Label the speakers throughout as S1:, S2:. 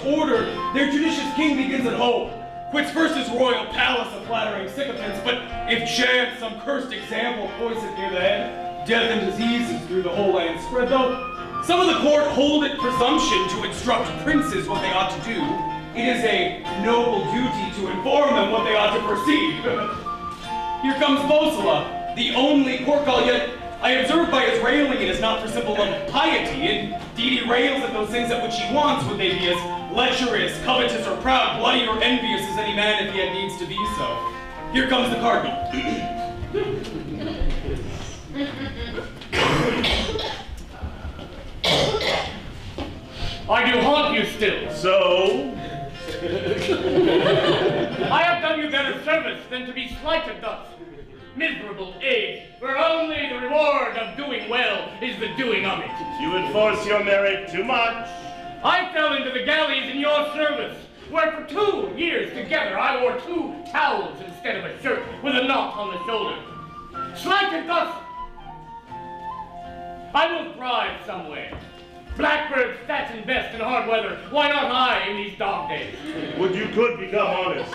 S1: order, their judicious king begins at home. Quits first his royal palace of flattering sycophants, but if chance some cursed example points it near the head, death and diseases through the whole land spread, though some of the court hold it presumption to instruct princes what they ought to do. It is a noble duty to inform them what they ought to perceive. Here comes Bosala, the only court call, yet I observe by his railing it is not for simple love of piety. Indeed, he rails at those things at which he wants, would they be as lecherous, covetous, or proud, bloody, or envious as any man if he had needs to be so. Here comes the cardinal.
S2: I do haunt you still.
S3: So?
S2: I have done you better service than to be slighted thus. Miserable age, where only the reward of doing well is the doing of it.
S3: You enforce your merit too much.
S2: I fell into the galleys in your service, where for 2 years together I wore 2 towels instead of a shirt with a knot on the shoulder. Slighted thus, I will thrive somewhere. Blackbirds thatch and best in hard weather. Why not I in these dog days?
S3: Would you could become honest.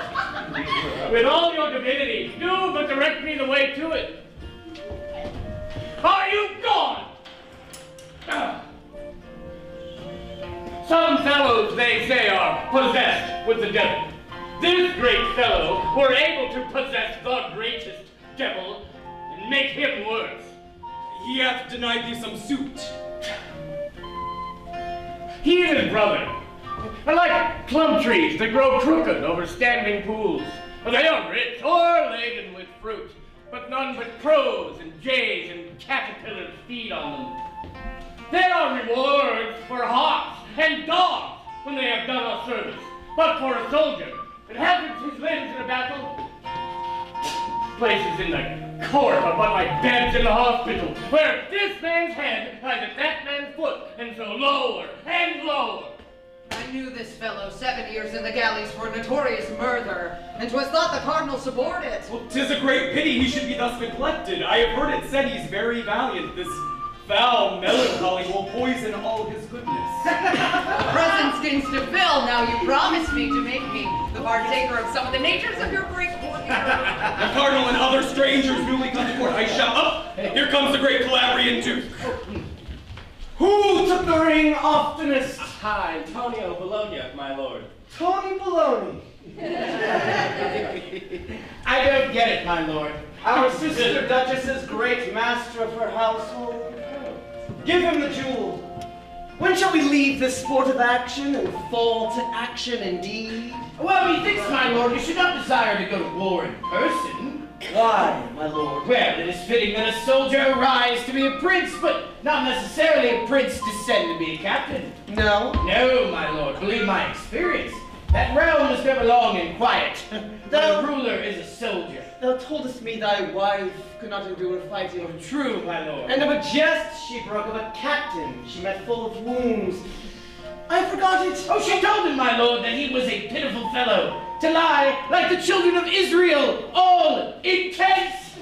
S2: With all your divinity, do but direct me the way to it. Are you gone? Some fellows, they say, are possessed with the devil. This great fellow were able to possess the greatest devil and make him worse.
S1: He hath denied thee some suit.
S2: He and his brother are like plum trees that grow crooked over standing pools. They are rich or laden with fruit, but none but crows and jays and caterpillars feed on them. There are rewards for hawks and dogs when they have done us service, but for a soldier that hazards his limbs in a battle, places in the court are but like beds in the hospital, where this man's head lies at that man's foot, and so lower and lower.
S4: I knew this fellow 7 years in the galleys for a notorious murderer, and 'twas thought the cardinal suborned it.
S1: Well, 'tis a great pity he should be thus neglected. I have heard it said he's very valiant. This foul melancholy will poison all his goodness.
S4: Present stings to fill, now you promise me to make me the partaker of some of the natures of your great court.
S1: The cardinal and other strangers newly come to court. I shout, up! Here comes the great Calabrian Duke.
S5: Who took the ring oftenest?
S6: Hi, Antonio Bologna, my lord.
S5: Tony Bologna.
S6: I don't get it, my lord.
S5: Our sister Duchess is great master of her household. Give him the jewel. When shall we leave this sport of action and fall to action indeed?
S6: Well, methinks, my lord, you should not desire to go to war in person.
S5: Why, my lord?
S6: Well, it is fitting that a soldier arise to be a prince, but not necessarily a prince descend to be a captain.
S5: No?
S6: No, my lord, believe my experience. That realm is never long and quiet. The ruler is a soldier.
S5: Thou toldest me thy wife could not endure fighting.
S6: True, my lord.
S5: And of a jest she broke of a captain she met full of wounds. I forgot it.
S6: Oh, she told him, my lord, that he was a pitiful fellow, to lie like the children of Israel, all intense.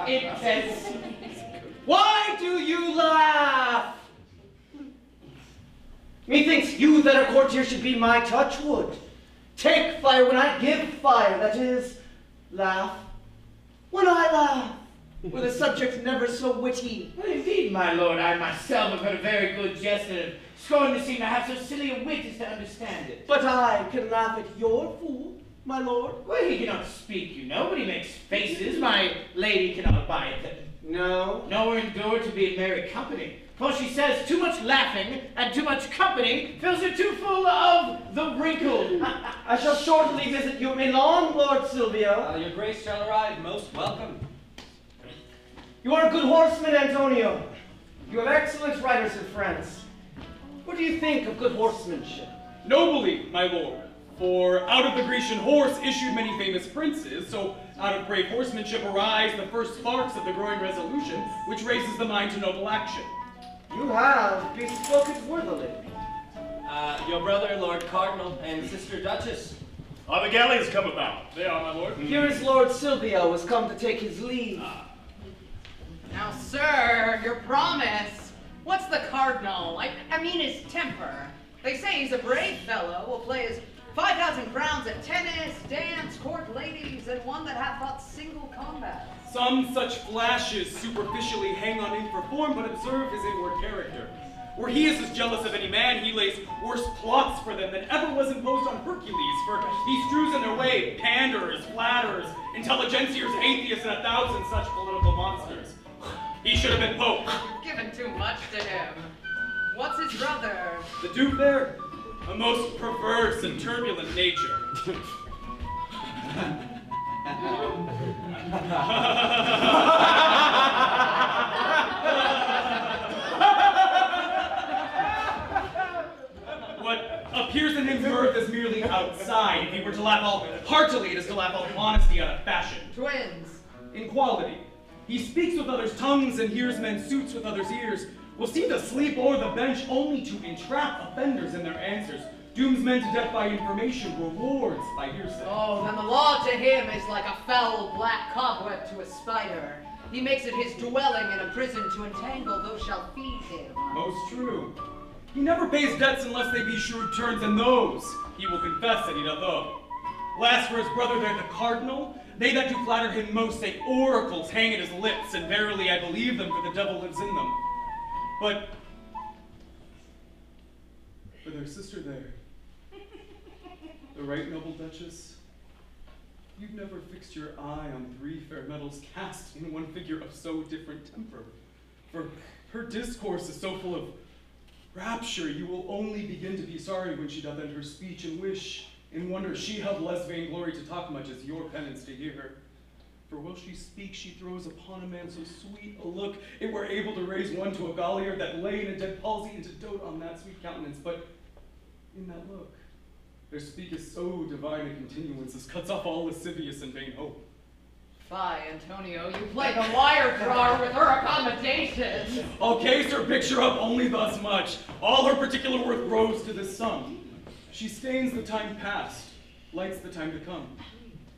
S6: Intense.
S5: Why do you laugh? Methinks you that are courtier should be my touchwood. Take fire when I give fire, that is, laugh when I laugh. With a subject never so witty.
S6: Well, indeed, my lord, I myself have heard a very good jest and have scorned to seem to have so silly a wit as to understand it.
S5: But I can laugh at your fool, my lord.
S6: Well, he cannot speak, you know, but he makes faces. My lady cannot abide them.
S5: No.
S6: Nor endure to be in merry company. For she says too much laughing and too much company fills her too full of the wrinkle.
S5: I shall shortly visit you in Milan, Lord Silvio.
S7: Your grace shall arrive, most welcome.
S5: You are a good horseman, Antonio. You have excellent riders in France. What do you think of good horsemanship?
S1: Nobly, my lord. For out of the Grecian horse issued many famous princes, so out of brave horsemanship arise the first sparks of the growing resolution, which raises the mind to noble action.
S5: You have bespoke it worthily.
S7: Your brother, Lord Cardinal, and Sister Duchess.
S3: Are the galleys come about?
S1: They are, my lord.
S5: Here is Lord Silvio has come to take his leave.
S4: Now, sir, your promise. What's the cardinal? I mean his temper. They say he's a brave fellow, will play his 5,000 crowns at tennis, dance, court ladies, and one that hath fought single combat.
S1: Some such flashes superficially hang on him for form, but observe his inward character. Where he is as jealous of any man, he lays worse plots for them than ever was imposed on Hercules, for he strews in their way panders, flatterers, intelligentsiers, atheists, and 1,000 such political monsters. He should have been Pope.
S4: You've given too much to him. What's his brother?
S1: The Duke there, a most perverse and turbulent nature. What appears in his mirth is merely outside. If he were to laugh all heartily, it is to laugh all honesty out of fashion.
S4: Twins.
S1: In quality, he speaks with others' tongues and hears men's suits with others' ears, will seem to sleep o'er the bench only to entrap offenders in their answers, dooms men to death by information, rewards by hearsay.
S4: Oh, then the law to him is like a foul black cobweb to a spider. He makes it his dwelling in a prison to entangle those shall feed him.
S1: Most true. He never pays debts unless they be shrewd turns, and those he will confess that he doth owe. Last for his brother there, the cardinal, they that do flatter him most say oracles hang at his lips, and verily I believe them, for the devil lives in them. But for their sister there, the right noble Duchess, you've never fixed your eye on 3 fair metals cast in one figure of so different temper. For her discourse is so full of rapture, you will only begin to be sorry when she doth end her speech, and wish in wonder she held less vainglory to talk much as your penance to hear her. For while she speaks, she throws upon a man so sweet a look, it were able to raise one to a Galliard that lay in a dead palsy, and to dote on that sweet countenance. But in that look, there speaketh so divine a continuance as cuts off all lascivious and vain hope.
S4: Fie, Antonio, you play the wire drawer with her accommodations.
S1: I'll case her picture up only thus much. All her particular worth grows to this sum. She stains the time past, lights the time to come.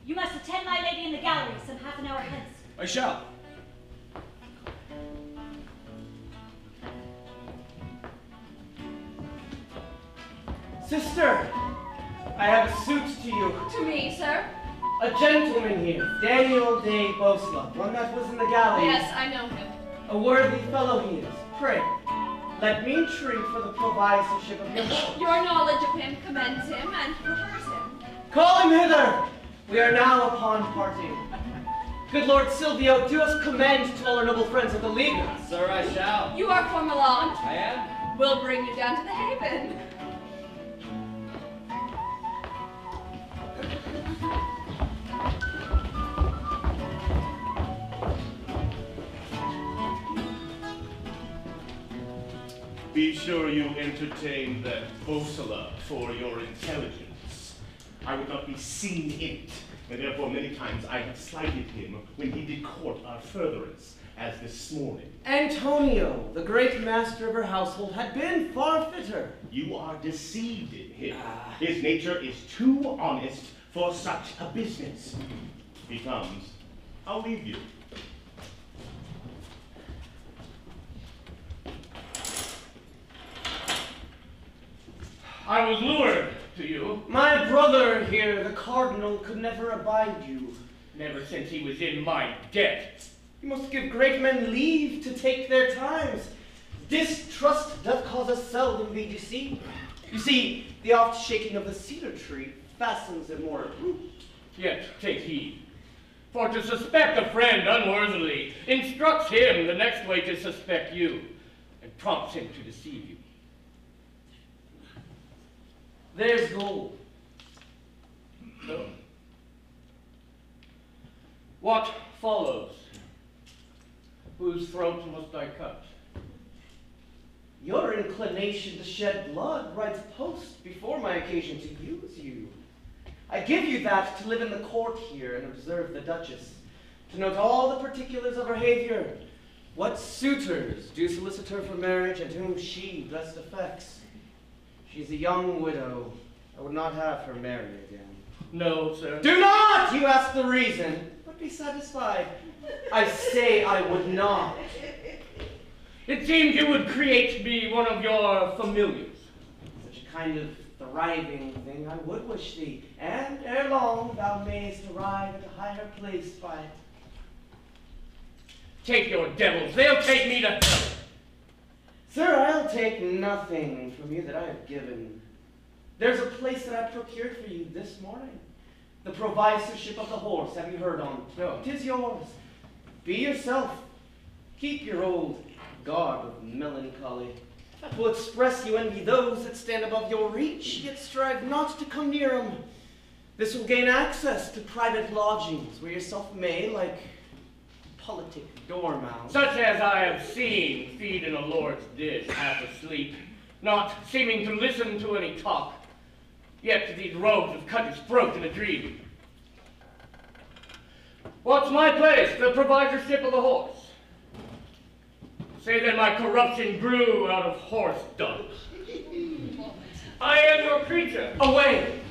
S8: You must attend my lady in the gallery some half an hour hence.
S1: I shall.
S5: Sister, I have a suit to you.
S8: To me, sir?
S5: A gentleman here, Daniel de Bosla, one that was in the gallery.
S8: Yes, I know him.
S5: A worthy fellow he is. Pray, let me entreat for the provisorship of your lord.
S8: Your knowledge of him commends him and prefers him.
S5: Call him hither. We are now upon parting. Good Lord Silvio, do us commend to all our noble friends of the League.
S7: Sir, I shall.
S8: You are for Milan.
S7: I am.
S8: We'll bring you down to the haven.
S3: Be sure you entertain that Bosala for your intelligence. I would not be seen in it, and therefore many times I have slighted him when he did court our furtherance, as this morning.
S5: Antonio, the great master of her household, had been far fitter.
S3: You are deceived in him. His nature is too honest for such a business. He comes. I'll leave you.
S2: I was lured to you.
S5: My brother here, the cardinal, could never abide you.
S2: Never since he was in my debt.
S5: You must give great men leave to take their times. Distrust doth cause us seldom be deceived. You see, the oft shaking of the cedar tree fastens it more at root.
S2: Yet take heed. For to suspect a friend unworthily instructs him the next way to suspect you, and prompts him to deceive you.
S5: There's gold.
S2: So, what follows? Whose throat must I cut?
S5: Your inclination to shed blood rides post before my occasion to use you. I give you that to live in the court here and observe the Duchess, to note all the particulars of her behavior, what suitors do solicit her for marriage and whom she best affects. She's a young widow. I would not have her marry again.
S2: No, sir.
S5: Do not! You ask the reason, but be satisfied. I say I would not.
S2: It seems you would create me one of your familiars.
S5: Such a kind of thriving thing I would wish thee, and ere long thou mayest arrive at a higher place by it.
S2: Take your devils, they'll take me to hell.
S5: Sir, I'll take nothing from you that I have given. There's a place that I procured for you this morning. The provisorship of the horse, have you heard on?
S2: No.
S5: 'Tis yours. Be yourself. Keep your old garb of melancholy. Will express you envy those that stand above your reach, yet strive not to come near them. This will gain access to private lodgings, where yourself may, like politic dormouse.
S2: Such as I have seen feed in a lord's dish, half asleep, not seeming to listen to any talk. Yet these rogues have cut his throat in a dream. What's my place? The provisorship of the horse. Say that my corruption grew out of horse dung. I am your creature.
S5: Away!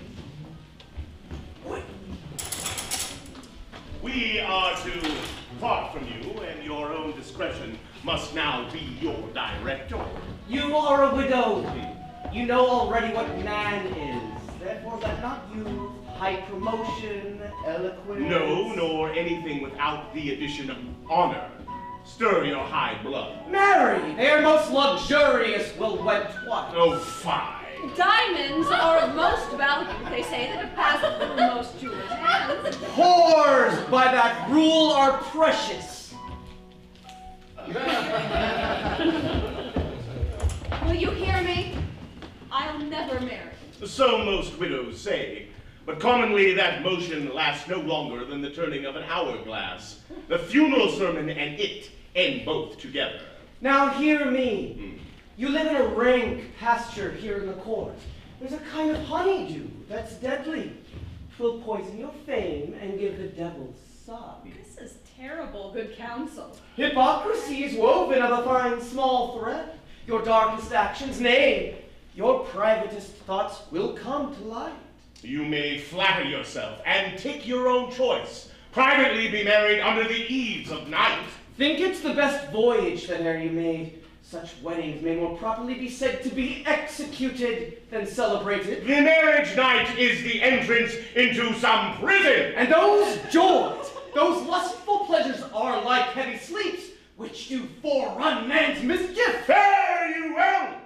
S3: We are to part from you, and your own discretion must now be your director.
S5: You are a widow. You know already what man is. Therefore, let not you high promotion, eloquence.
S3: No, nor anything without the addition of honor. Stir your high blood.
S5: Marry! They are most luxurious, will wed twice.
S3: Oh, fine.
S4: Diamonds are of most value, they say, that have passed through most jewelers' hands.
S5: Whores, by that rule, are precious.
S4: Will you hear me? I'll never marry.
S3: So most widows say, but commonly that motion lasts no longer than the turning of an hourglass. The funeral sermon and it end both together.
S5: Now hear me. You live in a rank pasture here in the court. There's a kind of honeydew that's deadly. 'Twill poison your fame and give the devil suck.
S4: This is terrible good counsel.
S5: Hypocrisy is woven of a fine small thread. Your darkest actions, nay, your privatest thoughts will come to light.
S3: You may flatter yourself and take your own choice. Privately be married under the eaves of night.
S5: Think it's the best voyage that e'er you made. Such weddings may more properly be said to be executed than celebrated.
S3: The marriage night is the entrance into some prison.
S5: And those joys, those lustful pleasures are like heavy sleeps, which do forerun man's mischief.
S3: Fare you well.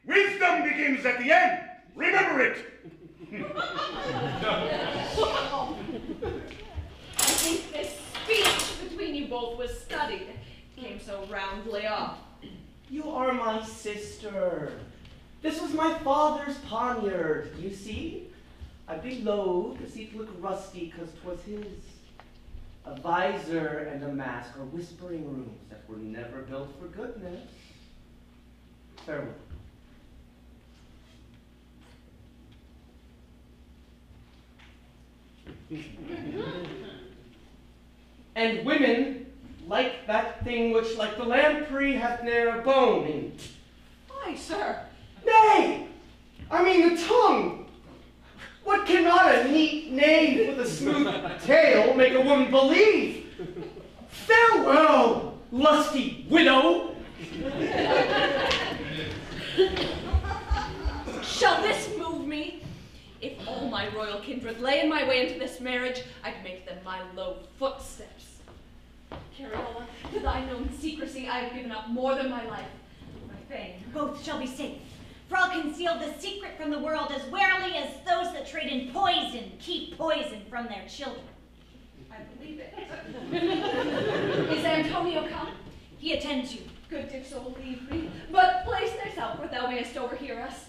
S3: Wisdom begins at the end. Remember it.
S4: I think this speech between you both was studied. Came so roundly off.
S5: You are my sister. This was my father's poniard, you see? I'd be loath to see it look rusty, 'cause 'twas his. A visor and a mask are whispering rooms that were never built for goodness. Farewell. And women like that thing which like the lamprey hath ne'er a bone in.
S4: Why, sir?
S5: Nay! I mean the tongue! What cannot a neat knave with a smooth tail make a woman believe? Farewell, lusty widow!
S4: Shall this move me? If all my royal kindred lay in my way into this marriage, I'd make them my low footsteps. Cariola, to thy known secrecy, I have given up more than my life, my fame.
S8: Both shall be safe, for I'll conceal the secret from the world as warily as those that trade in poison keep poison from their children.
S4: I believe it. Is Antonio come?
S8: He attends you.
S4: Good Driscoll, leave me, but place thyself where thou mayest overhear us.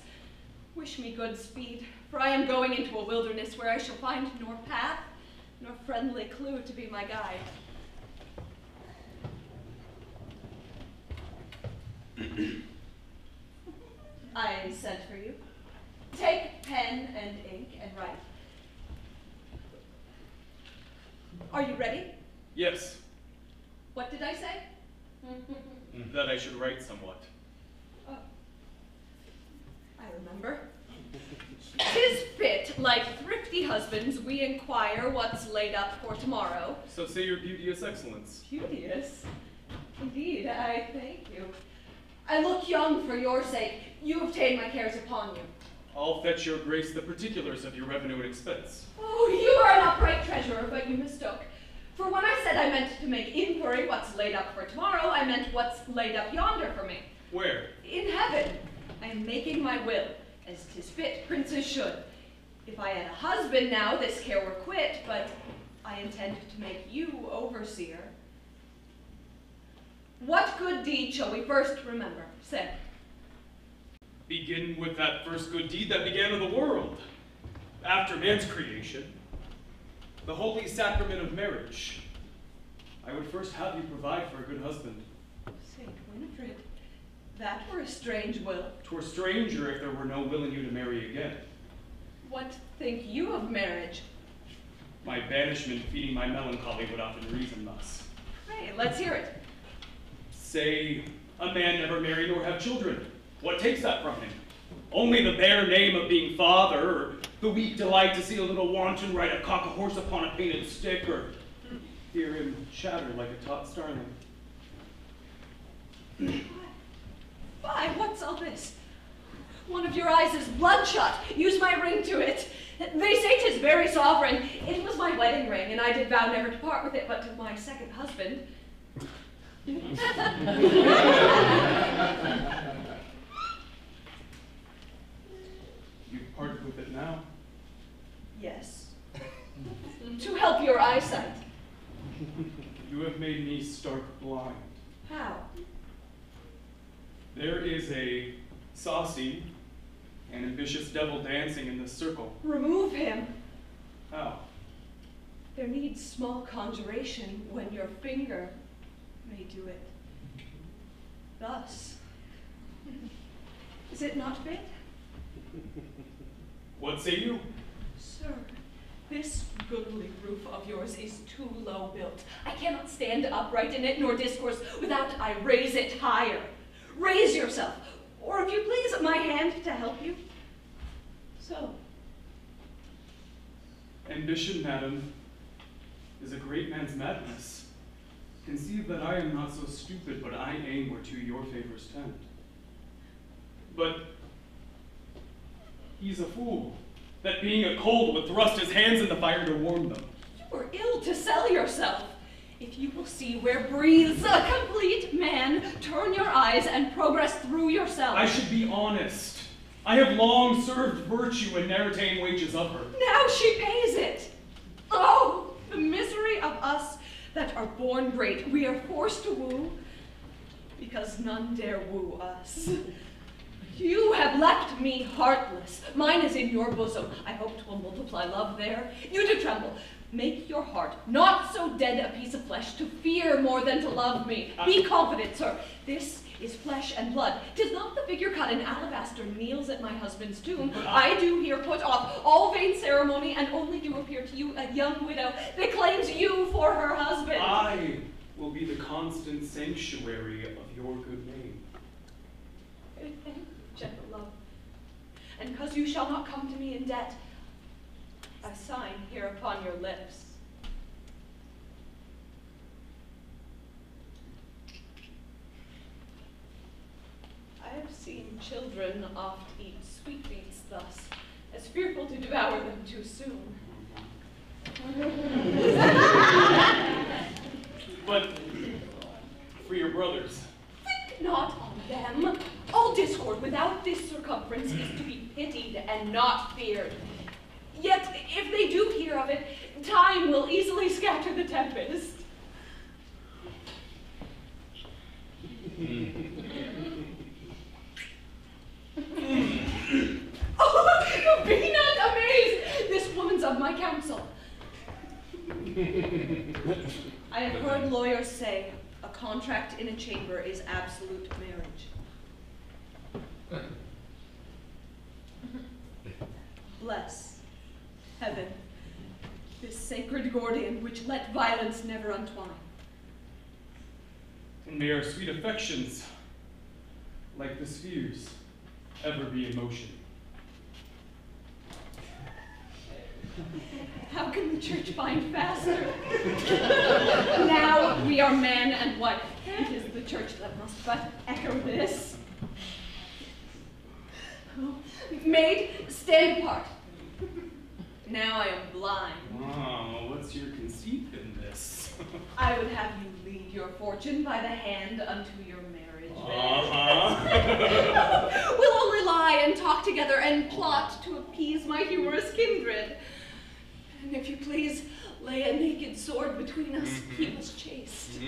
S4: Wish me good speed, for I am going into a wilderness where I shall find nor path, nor friendly clue to be my guide. I sent for you. Take pen and ink and write. Are you ready?
S1: Yes,
S4: What did I say?
S1: that I should write somewhat.
S4: Oh. I remember. 'Tis fit, like thrifty husbands, we inquire what's laid up for tomorrow.
S1: So say your beauteous excellence.
S4: Beauteous. Indeed, I thank you. I look young for your sake. You obtain my cares upon you.
S1: I'll fetch your grace the particulars of your revenue and expense.
S4: Oh, you are an upright treasurer, but you mistook. For when I said I meant to make inquiry what's laid up for tomorrow, I meant what's laid up yonder for me.
S1: Where?
S4: In heaven. I am making my will, as 'tis fit princes should. If I had a husband now, this care were quit, but I intend to make you overseer. What good deed shall we first remember? Say.
S1: Begin with that first good deed that began of the world. After man's creation, the holy sacrament of marriage. I would first have you provide for a good husband.
S4: Saint Winifred, that were a strange will.
S1: 'Twere stranger if there were no will in you to marry again.
S4: What think you of marriage?
S1: My banishment feeding my melancholy would often reason thus.
S4: Pray, let's hear it.
S1: Say, a man never marry nor have children. What takes that from him? Only the bare name of being father, or the weak delight to see a little wanton ride a cock a horse upon a painted stick, or hear him chatter like a taught starling.
S4: Why, what's all this? One of your eyes is bloodshot. Use my ring to it. They say 'tis very sovereign. It was my wedding ring, and I did vow never to part with it, but to my second husband.
S1: You've parted with it now?
S4: Yes. To help your eyesight.
S1: You have made me stark blind.
S4: How?
S1: There is a saucy and ambitious devil dancing in this circle.
S4: Remove him.
S1: How?
S4: There needs small conjuration when your finger may do it. Thus. Is it not fit?
S1: What say you?
S4: Sir, this goodly roof of yours is too low built. I cannot stand upright in it nor discourse without I raise it higher. Raise yourself, or if you please, my hand to help you. So.
S1: Ambition, madam, is a great man's madness. Conceive that I am not so stupid, but I aim whereto your favors tend. But he's a fool, that being a cold would thrust his hands in the fire to warm them.
S4: You are ill to sell yourself. If you will see where breathes a complete man, turn your eyes and progress through yourself.
S1: I should be honest. I have long served virtue and ne'er ta'en wages of her.
S4: Now she pays it. Oh, the misery of us that are born great. We are forced to woo because none dare woo us. You have left me heartless. Mine is in your bosom. I hope 'twill multiply love there. You do tremble. Make your heart not so dead a piece of flesh to fear more than to love me. Be confident, sir. This is flesh and blood. 'Tis not the figure cut in alabaster kneels at my husband's tomb. I do here put off all vain ceremony and only do appear to you a young widow that claims you for her husband.
S1: I will be the constant sanctuary of your good name.
S4: Gentle love, and because you shall not come to me in debt, I sign here upon your lips. I have seen children oft eat sweetmeats thus, as fearful to devour them too soon.
S1: But for your brothers.
S4: Think not on them. All discord without this circumference is to be pitied and not feared. Yet, if they do hear of it, time will easily scatter the tempest. Oh, be not amazed! This woman's of my counsel. I have heard lawyers say a contract in a chamber is absolute marriage. Bless, heaven, this sacred Gordian which let violence never untwine.
S1: And may our sweet affections, like the spheres, ever be in motion.
S4: How can the church bind faster? Now we are man and wife. It is the church that must but echo this. Oh, Maid, stand apart. Now I am blind.
S1: Oh, what's your conceit in this?
S4: I would have you lead your fortune by the hand unto your marriage bed. We'll only lie and talk together and plot to appease my humorous kindred. And if you please, lay a naked sword between us, keep us chaste.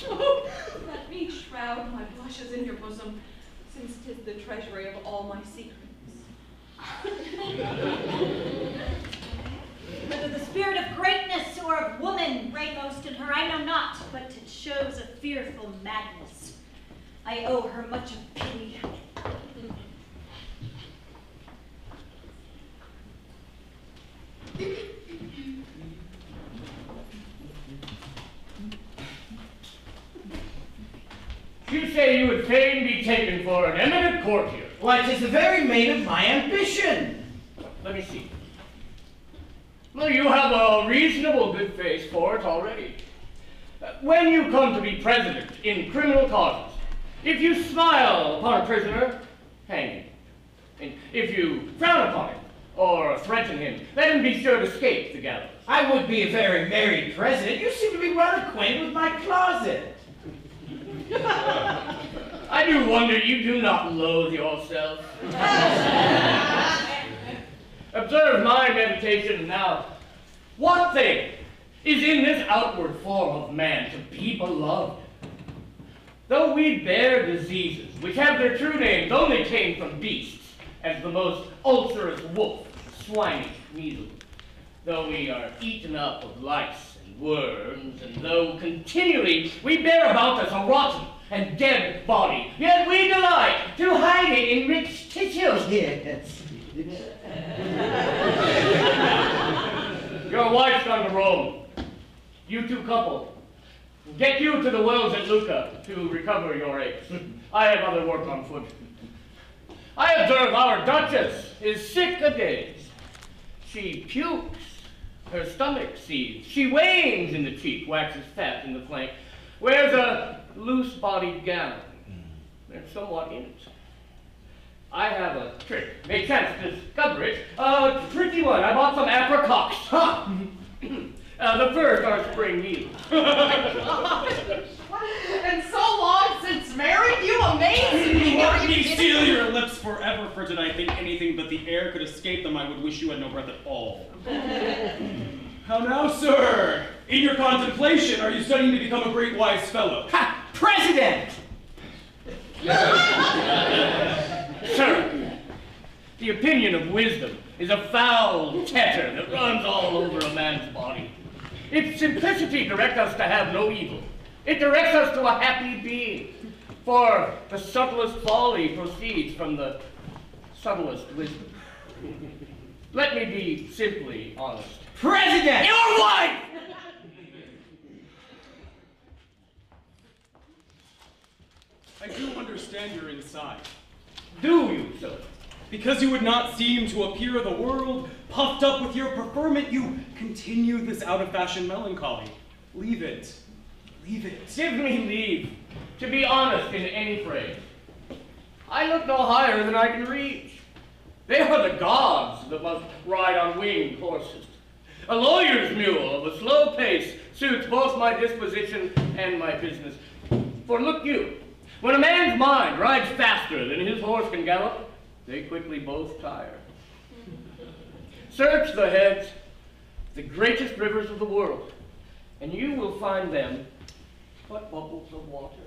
S4: Oh, let me shroud my blushes in your bosom, since 'tis the treasury of all my secrets.
S8: Whether the spirit of greatness or of woman reign most in her, I know not, but it shows a fearful madness. I owe her much of pity.
S2: You say you would fain be taken for an eminent courtier.
S6: Why, 'tis the very main of my ambition.
S2: Let me see. Well, you have a reasonable good face for it already. When you come to be president in criminal causes, if you smile upon a prisoner, hang him. And if you frown upon him or threaten him, let him be sure to escape the gallows.
S6: I would be a very merry president. You seem to be well acquainted with my closet.
S2: I do wonder you do not loathe yourself. Observe my meditation now. What thing is in this outward form of man to be beloved? Though we bear diseases which have their true names only came from beasts, as the most ulcerous wolf, swinish measles, though we are eaten up of lice and worms, and though continually we bear about us a rotten and dead body, yet we delight to hide it in rich tissues.
S6: Yes.
S2: Your wife's gone to Rome. You two couple. Get you to the wells at Lucca to recover your eggs. I have other work on foot. I observe our Duchess is sick a days. She pukes, her stomach seethes, she wanes in the cheek, waxes fat in the flank, wears a loose-bodied gown. There's somewhat in it. I have a trick. May chance to discover it. A pretty one. I bought some apricots. Huh? The first are spring meals.
S9: And so long since married, you amaze me.
S1: Let me seal your lips forever, for did I think anything but the air could escape them, I would wish you had no breath at all. How now, sir? In your contemplation, are you studying to become a great wise fellow?
S6: Ha! President!
S2: Sir, the opinion of wisdom is a foul tetter that runs all over a man's body. Its simplicity directs us to have no evil. It directs us to a happy being. For the subtlest folly proceeds from the subtlest wisdom. Let me be simply honest.
S6: President!
S2: Your wife!
S1: I do understand you're inside.
S2: Do you, sir?
S1: Because you would not seem to appear the world, puffed up with your preferment, you continue this out-of-fashion melancholy. Leave it. Leave it.
S2: Give me leave to be honest in any phrase. I look no higher than I can reach. They are the gods that must ride on winged horses. A lawyer's mule of a slow pace suits both my disposition and my business. For look you, when a man's mind rides faster than his horse can gallop, they quickly both tire. Search the heads, the greatest rivers of the world, and you will find them but bubbles of water.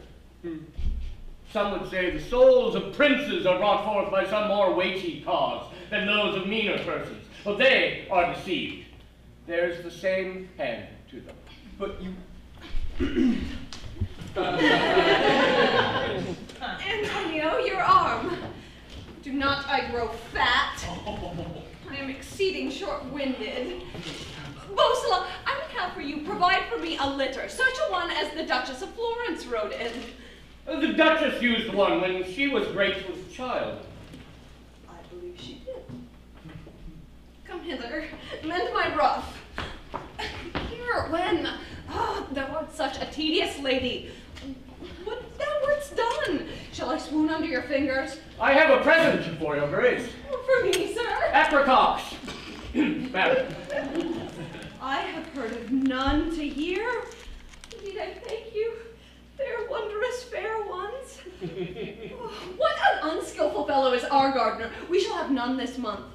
S2: Some would say the souls of princes are brought forth by some more weighty cause than those of meaner persons, but they are deceived. There's the same hand to them.
S1: But you...
S4: Antonio, your arm. Do not I grow fat? I am exceeding short-winded. Bosala, I would have for you provide for me a litter, such a one as the Duchess of Florence rode in.
S2: The Duchess used one when she was great with child.
S4: I believe she did. Come hither, mend my ruff. Here, when thou art such a tedious lady, what thou wouldst done, swoon under your fingers?
S2: I have a present for your grace.
S4: For me, sir?
S2: Apricots. Madam.
S4: I have heard of none to hear. Indeed, I thank you. They're wondrous fair ones. Oh, what an unskillful fellow is our gardener. We shall have none this month.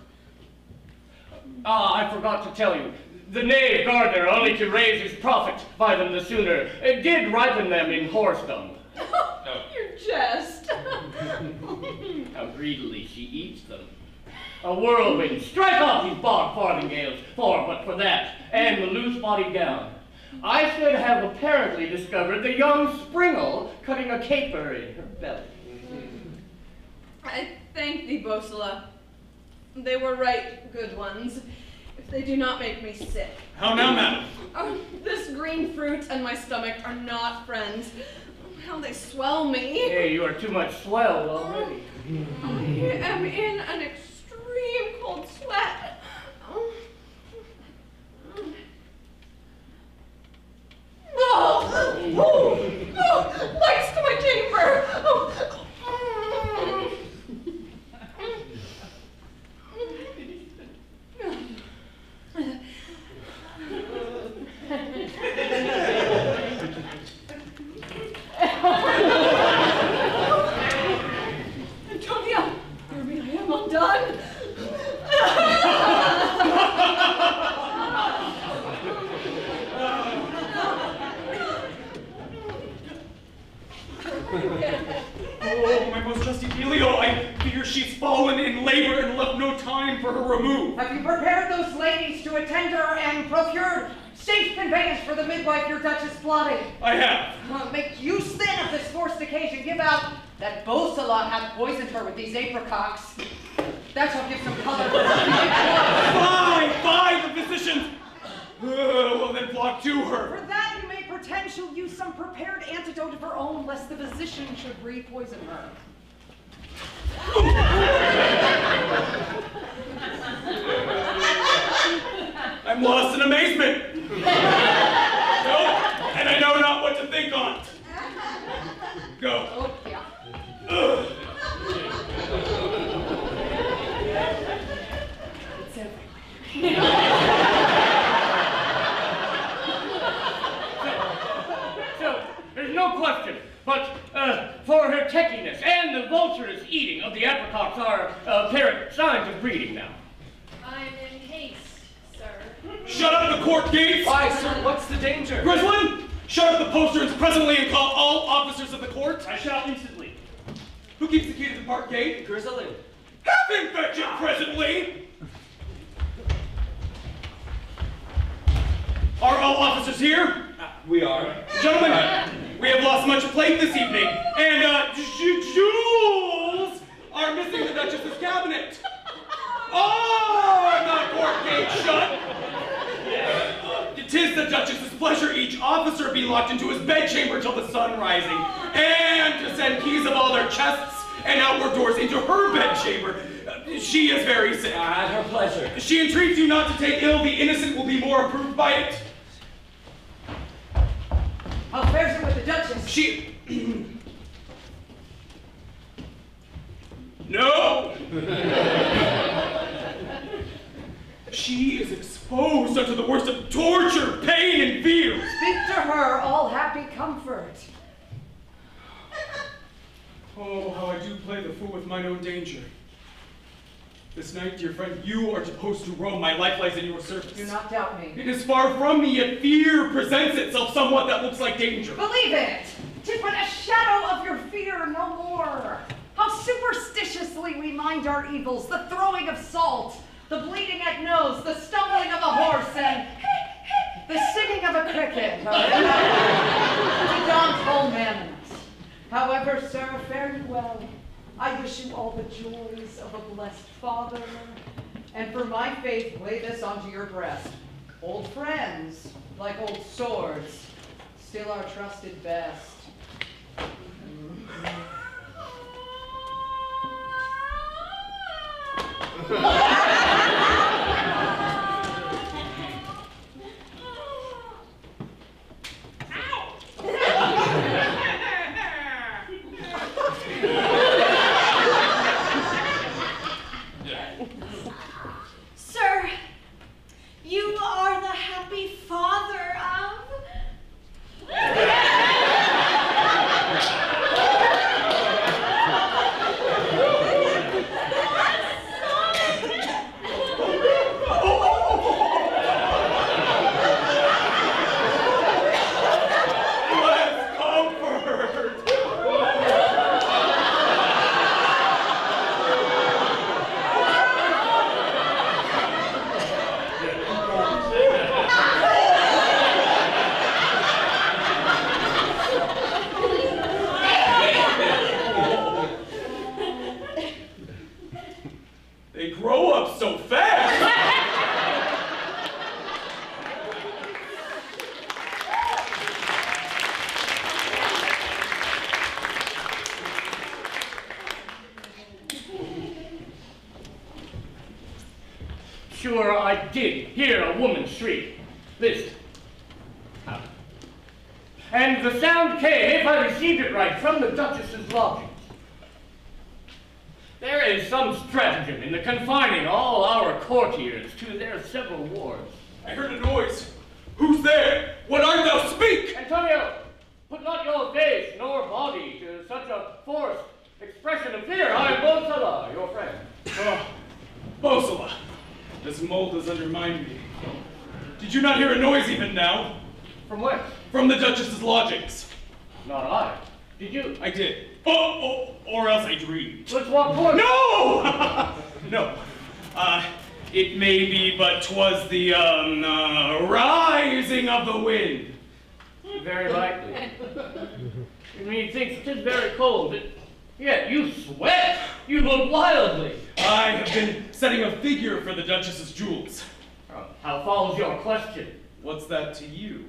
S2: Ah, I forgot to tell you. The knave gardener, only to raise his profit by them the sooner, did ripen them in horse dung.
S4: You jest.
S2: How greedily she eats them. A whirlwind, strike off these bog farthingales, but for that, and the loose-bodied gown. I should have apparently discovered the young springle cutting a caper in her belly.
S4: I thank thee, Bosela. They were right good ones, if they do not make me sick.
S1: How now, madam?
S4: Oh, this green fruit and my stomach are not friends. How they swell me.
S2: Hey, you are too much swelled already.
S4: I am in an extreme cold sweat. Lights to my chamber. Antonia, hear me, I am undone.
S1: Oh, my most trusty Delio, I fear she's fallen in labor and left no time for her remove.
S9: Have you prepared those ladies to attend her and procured safe conveyance for the midwife your Duchess plotted?
S1: I have.
S9: Make use then of this forced occasion. Give out that Bosela hath poisoned her with these apricots. That shall give some color to her.
S1: Fie, the physicians! Well, then flock to her.
S9: For that you may pretend she'll use some prepared antidote of her own, lest the physician should re-poison her.
S1: I'm lost in amazement. Nope, and I know not what to think on. Go.
S9: Oh, yeah.
S1: Ugh.
S9: It's everywhere.
S2: So, there's no question, but for her techiness and the vulturous eating of the apricots are apparent signs of breeding now.
S4: I'm in haste, sir.
S1: Shut up the court gates!
S7: Why, sir, what's the danger?
S1: Grislin, shut up the posterns presently and call all officers of the court.
S3: I shall instantly.
S1: Who keeps the key to the park gate?
S7: Grizzly.
S1: Have him fetch it presently! Are all officers here?
S7: We are.
S1: Gentlemen, we have lost much plate this evening, and jewels are missing the Duchess's cabinet. Oh, and the court gate shut. 'Tis the Duchess's pleasure each officer be locked into his bedchamber till the sun rising, and to send keys of all their chests and outward doors into her bedchamber. She is very sick.
S7: At her pleasure.
S1: She entreats you not to take ill. The innocent will be more approved by it.
S9: How fares it with the Duchess?
S1: She... No! She is exposed unto the worst of torture, pain, and fear.
S9: Speak to her, all happy comfort.
S1: Oh, how I do play the fool with mine own danger. This night, dear friend, you are to post to Rome. My life lies in your service.
S9: Do not doubt me.
S1: It is far from me, yet fear presents itself somewhat that looks like danger.
S9: Believe it! 'Tis but a shadow of your fear, no more. How superstitiously we mind our evils, the throwing of salt, the bleeding at nose, the stumbling of a horse, and the singing of a cricket. To Don's whole memories. However, sir, fare you well. I wish you all the joys of a blessed father, and for my faith, lay this onto your breast. Old friends, like old swords, still are trusted best.
S2: I did hear a woman shriek. Listen. And the sound came, if I received it right, from the Duchess's lodgings. There is some stratagem in the confining all our courtiers to their several wards.
S1: I heard a noise. Who's there? What art thou? Speak!
S2: Antonio, put not your face nor body to such a forced expression of fear. I am Bosala, your friend.
S1: Oh, Bosala, this mold has undermined me. Did you not hear a noise even now?
S2: From where?
S1: From the Duchess's lodgings.
S2: Not I. Did you?
S1: I did. Oh, or else I dreamed.
S2: Let's walk forward.
S1: No! No. It may be, but 'twas the, rising of the wind.
S2: Very likely. Methinks 'tis very cold. Yet you sweat. You look wildly.
S1: I have been setting a figure for the Duchess's jewels.
S2: How follows your question?
S1: What's that to you?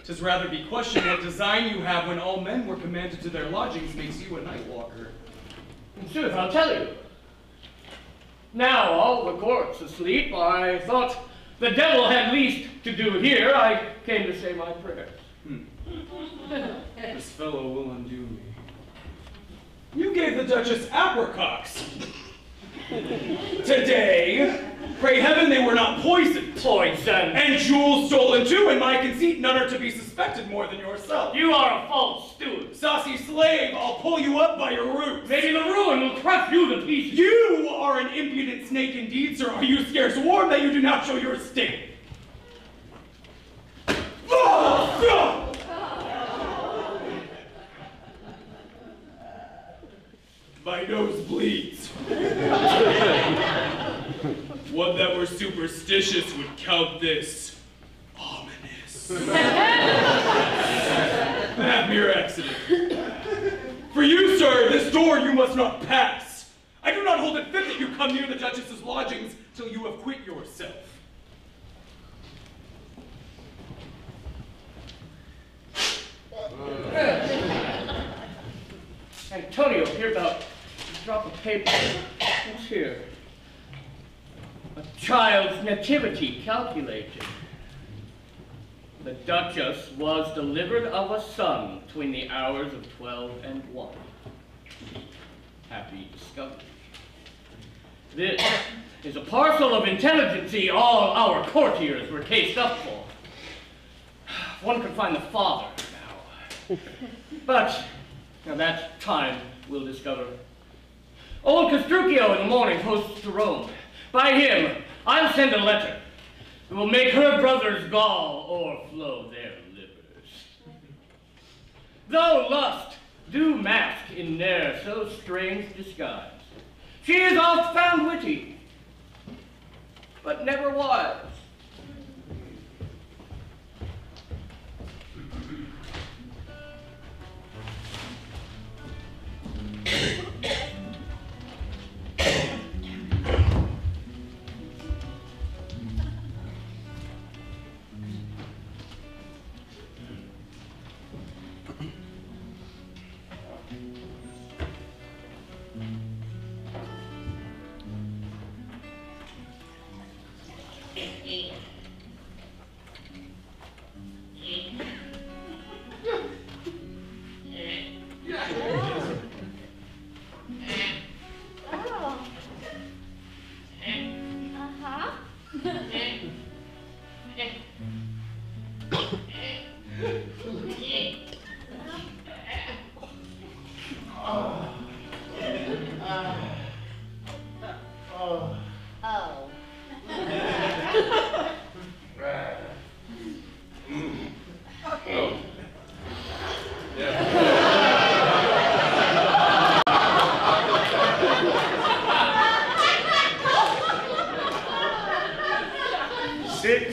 S1: 'Tis rather be questioned what design you have when all men were commanded to their lodgings makes you a night walker.
S2: In truth, I'll tell you. Now all the court's asleep, I thought the devil had least to do here. I came to say my prayers.
S1: This fellow will undo me. You gave the Duchess apricots. Today, pray heaven they were not poisoned.
S2: Poison.
S1: And jewels stolen too. In my conceit, none are to be suspected more than yourself.
S2: You are a false steward.
S1: Saucy slave, I'll pull you up by your roots.
S2: Maybe the ruin will crush you to pieces.
S1: You are an impudent snake indeed, sir. Are you scarce warm that you do not show your sting? My nose bleeds. One that were superstitious would count this ominous. That mere accident. For you, sir, this door you must not pass. I do not hold it fit that you come near the Duchess's lodgings till you have quit yourself.
S2: Antonio, here about drop of paper. What's here? A child's nativity calculated. The Duchess was delivered of a son between the hours of 12 and 1. Happy discovery. This is a parcel of intelligency all our courtiers were cased up for. One could find the father now. But now that time we'll discover. Old Castruccio in the morning posts to Rome. By him, I'll send a letter. It will make her brother's gall o'erflow their livers. Though lust do mask in ne'er so strange disguise, she is oft found witty, but never wise.
S3: Sit.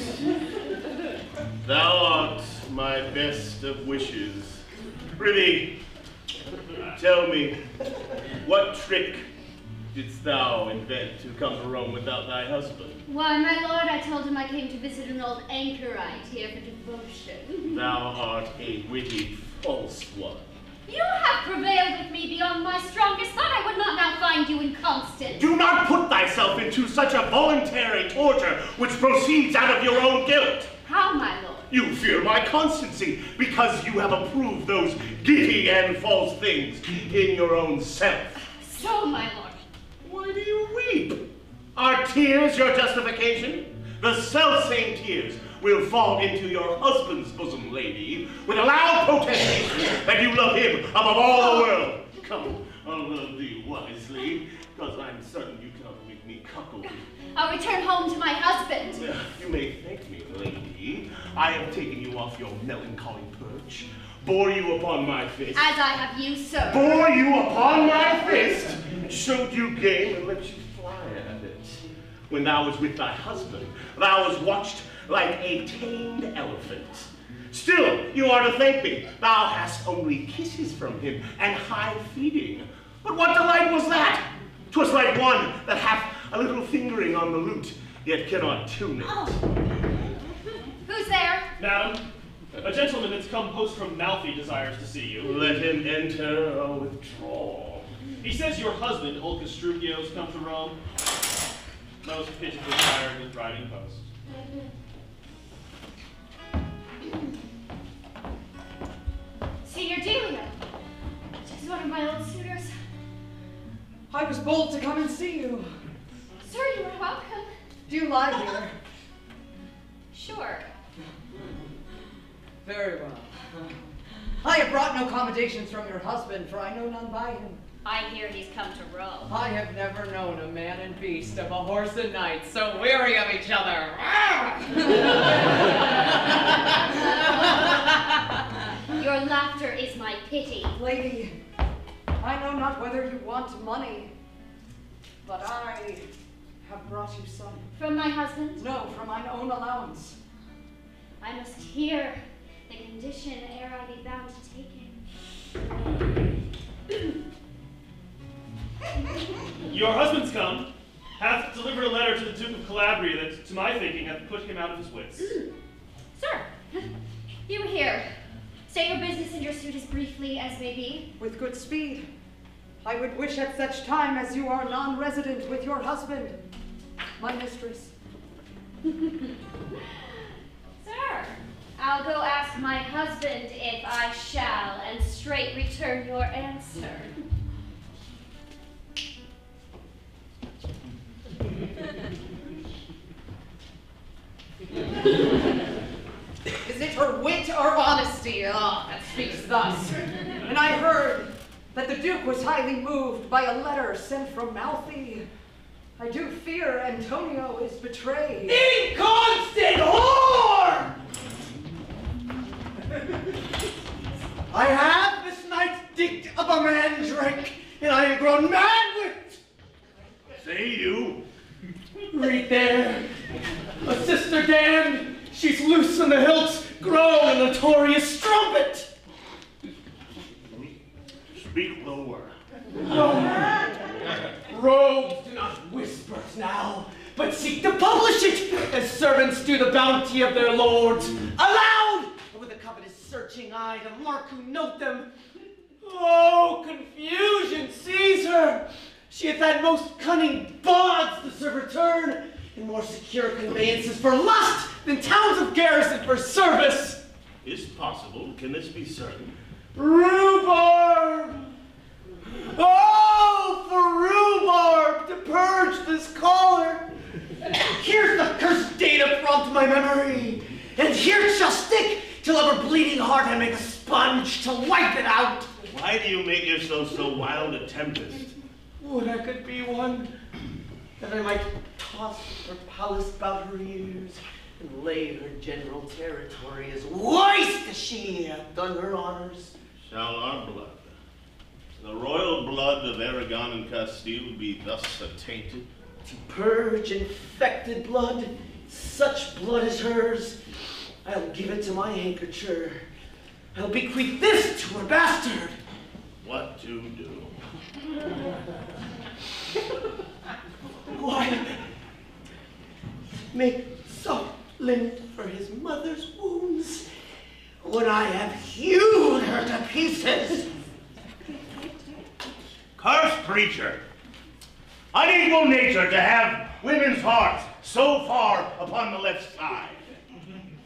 S3: Thou art my best of wishes. Prithee, tell me, what trick didst thou invent to come to Rome without thy husband?
S10: Why, my lord, I told him I came to visit an old anchorite here for devotion.
S3: Thou art a witty false one.
S10: You have prevailed with me beyond my strongest thought. I would not now find you inconstant.
S3: Do not put thyself into such a voluntary torture which proceeds out of your own guilt.
S10: How, my lord?
S3: You fear my constancy because you have approved those giddy and false things in your own self.
S10: So, my lord.
S3: Why do you weep? Are tears your justification? The self-same tears will fall into your husband's bosom, lady, with a loud protestation that you love him above all the world. Come, I'll love thee wisely, because I'm certain you cannot make me cuckold.
S10: I'll return home to my husband.
S3: You may thank me, lady. I have taken you off your melancholy perch, bore you upon my fist.
S10: As I have you, sir.
S3: Bore you upon my fist, showed you game and let you fly at it. When thou was with thy husband, thou was watched like a tamed elephant. Still, you are to thank me. Thou hast only kisses from him and high feeding. But what delight was that? 'Twas like one that hath a little fingering on the lute, yet cannot tune it.
S10: Oh. Who's there?
S11: Madam, a gentleman that's come post from Malfi desires to see you.
S3: Let him enter or withdraw.
S11: He says your husband, old Castruccio's, come to Rome. Most pitifully tired with riding post.
S10: Senior Delia. She's one of my old suitors.
S9: I was bold to come and see you.
S10: Sir, you are welcome.
S9: Do you lie here?
S10: Sure.
S9: Very well. I have brought no commendations from your husband, for I know none by him.
S10: I hear he's come to Rome.
S9: I have never known a man and beast of a horse and knight so weary of each other.
S10: Your laughter is my pity.
S9: Lady, I know not whether you want money, but I have brought you some.
S10: From my husband?
S9: No, from mine own allowance.
S10: I must hear the condition ere I be bound to take it.
S11: Your husband's come, hath delivered a letter to the Duke of Calabria that, to my thinking, hath put him out of his wits.
S10: Sir, you here. Say your business and your suit as briefly as may be.
S9: With good speed. I would wish at such time as you are non-resident with your husband, my mistress.
S10: Sir, I'll go ask my husband if I shall, and straight return your answer.
S9: Is it her wit or honesty that speaks thus? And I heard that the Duke was highly moved by a letter sent from Malfi. I do fear Antonio is betrayed.
S5: Inconstant whore! I have this night's dict of a mandrake, and I am grown mad with.
S3: Say you.
S5: Read there. A sister damned, she's loose in the hilts, grown a notorious strumpet.
S3: Speak lower.
S5: Rogues do not whisper it now, but seek to publish it, as servants do the bounty of their lords. Aloud, with a covetous searching eye to mark who note them. Oh, confusion seize her. She hath had most cunning bawds to serve her turn, and more secure conveyances for lust than towns of garrison for service.
S3: Is it possible? Can this be certain?
S5: Rhubarb! Oh, for rhubarb to purge this choler! Here's the cursed data prompt my memory, and here it shall stick till of her bleeding heart I make a sponge to wipe it out.
S3: Why do you make yourself so wild a tempest?
S5: Would I could be one, that I might toss her palace about her ears, and lay her general territory as waste as she hath done her honors.
S3: Shall our blood, the royal blood of Aragon and Castile, be thus attainted?
S5: To purge infected blood, such blood as hers, I'll give it to my handkercher. I'll bequeath this to her bastard.
S3: What to do?
S5: Why, make soft lint for his mother's wounds when I have hewed her to pieces.
S3: Cursed creature! Unequal nature to have women's hearts so far upon the left side.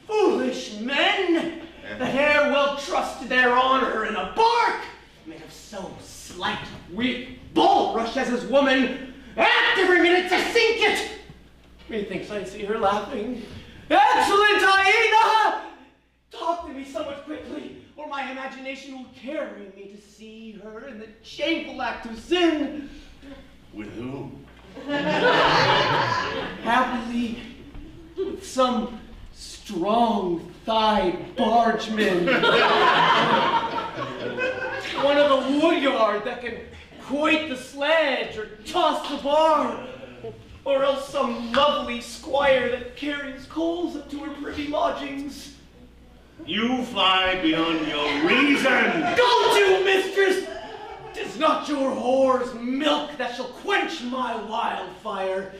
S5: Foolish men, that e'er well trusted their honor in a bark, made of so slight, weak bulrush as his woman, act every minute to sink it. Methinks I see her laughing. Excellent hyena! Talk to me somewhat quickly, or my imagination will carry me to see her in the shameful act of sin.
S3: With whom?
S5: Happily, with some strong-thighed bargeman. One of the woodyard that can quoit the sledge or toss the bar. Or else some lovely squire that carries coals up to her privy lodgings.
S3: You fly beyond your reason!
S5: Don't you, mistress! 'Tis not your whore's milk that shall quench my wildfire,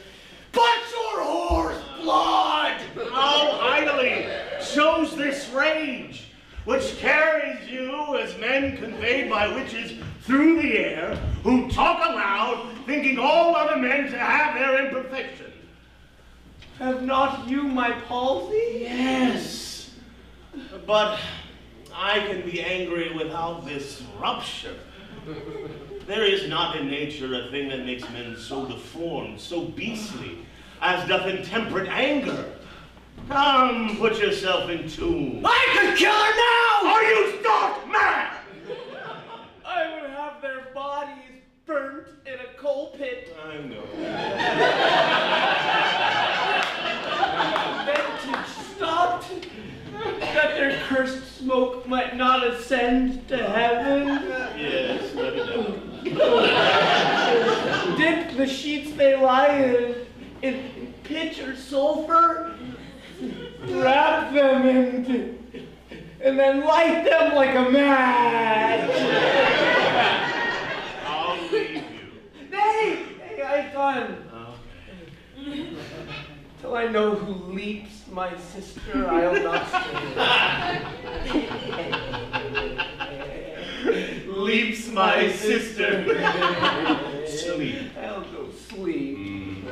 S5: but your whore's blood!
S3: How idly shows this rage, which carries you as men conveyed by witches through the air, who talk aloud, thinking all other men to have their imperfection.
S5: Have not you my palsy?
S3: Yes, but I can be angry without this rupture. There is not in nature a thing that makes men so deformed, so beastly, as doth intemperate anger. Come, put yourself in tune.
S5: I could kill her now!
S3: Are you stark mad?
S5: I would have their bodies burnt in a coal pit.
S3: I know.
S5: Vintage stopped, that their cursed smoke might not ascend to heaven.
S3: Yes, let it go.
S5: Dip the sheets they lie in pitch or sulfur, wrap them in, and then light them like a match.
S3: I'll leave you.
S5: Nay, I've done. Till I know who leaps my sister, I'll not stay.
S3: Leaps my sister. Sleep.
S5: I'll go sleep.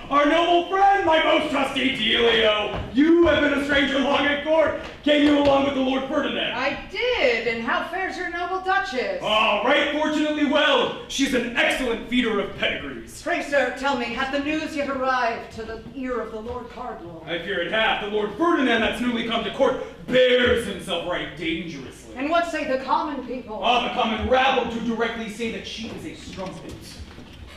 S1: Our noble friend, my most trusty Delio, you have been a stranger long at court. Came you along with the Lord Ferdinand?
S9: I did, and how fares your noble Duchess?
S1: Oh, right fortunately well. She's an excellent feeder of pedigrees.
S9: Pray, sir, tell me, hath the news yet arrived to the ear of the Lord Cardinal?
S1: I fear it hath. The Lord Ferdinand that's newly come to court bears himself right dangerously.
S9: And what say the common people?
S1: The common rabble do directly say that she is a strumpet.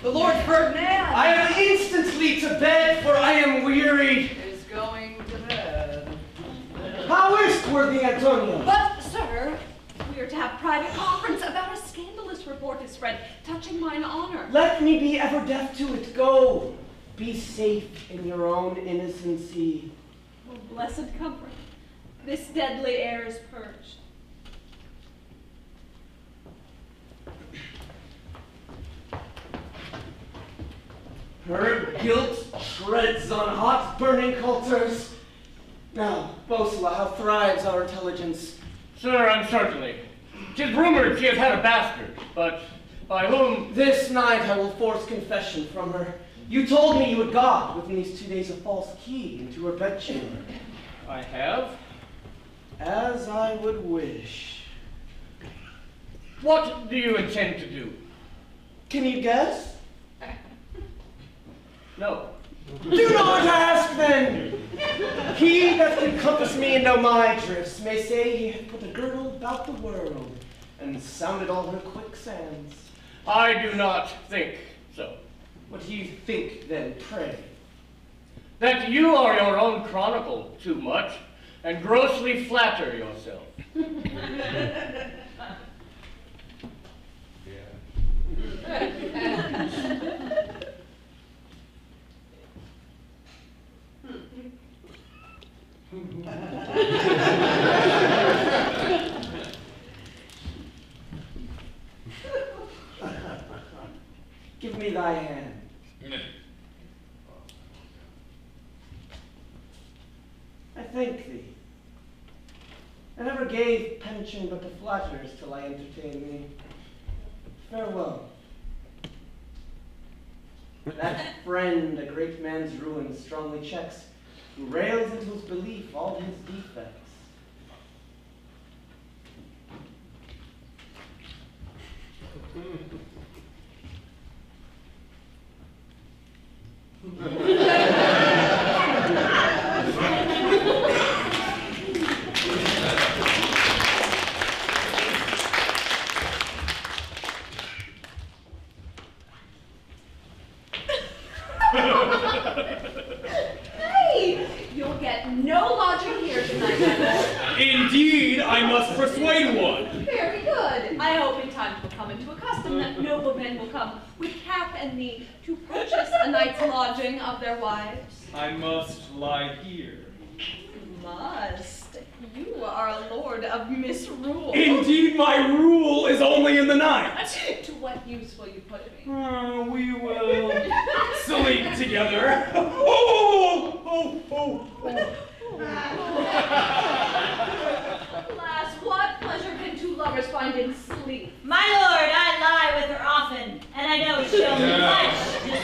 S9: The Lord Ferdinand!
S5: I am instantly to bed, for I am weary.
S9: Is going to bed.
S5: How is't, worthy Antonio?
S4: But, sir, we are to have private conference about a scandalous report is spread touching mine honor.
S5: Let me be ever deaf to it. Go. Be safe in your own innocency.
S4: Oh, blessed comfort. This deadly air is purged.
S5: Her guilt shreds on hot burning coulters. Now, Bosla, how thrives our intelligence?
S2: Sir, uncertainly. 'Tis rumored she has had a bastard, but by whom?
S5: This night I will force confession from her. You told me you had got, within these 2 days, a false key into her bedchamber.
S2: I have.
S5: As I would wish.
S2: What do you intend to do?
S5: Can you guess?
S2: No.
S5: Do not ask then! He that can compass me and know my drifts may say he hath put a girdle about the world and sounded all her quicksands.
S2: I do not think so.
S5: What do you think then, pray?
S2: That you are your own chronicle too much and grossly flatter yourself.
S5: Give me thy hand. I thank thee. I never gave pension but to flatterers till I entertained me. Farewell. That friend, a great man's ruin, strongly checks, who rails into his belief all his defects.
S4: Hey! You'll get no lodging here tonight, my lord.
S1: Indeed, I must persuade one.
S4: Very good. I hope in time it will come into a custom that noblemen will come with cap and knee to purchase a night's lodging of their wives.
S1: I must lie here.
S4: Must. You are a lord of misrule.
S1: Indeed, my rule is only in the night.
S4: To what use will you put me?
S1: We will sleep together. Oh.
S4: Alas, what pleasure can two lovers find in sleep?
S8: My lord, I lie with her often, and I know she'll much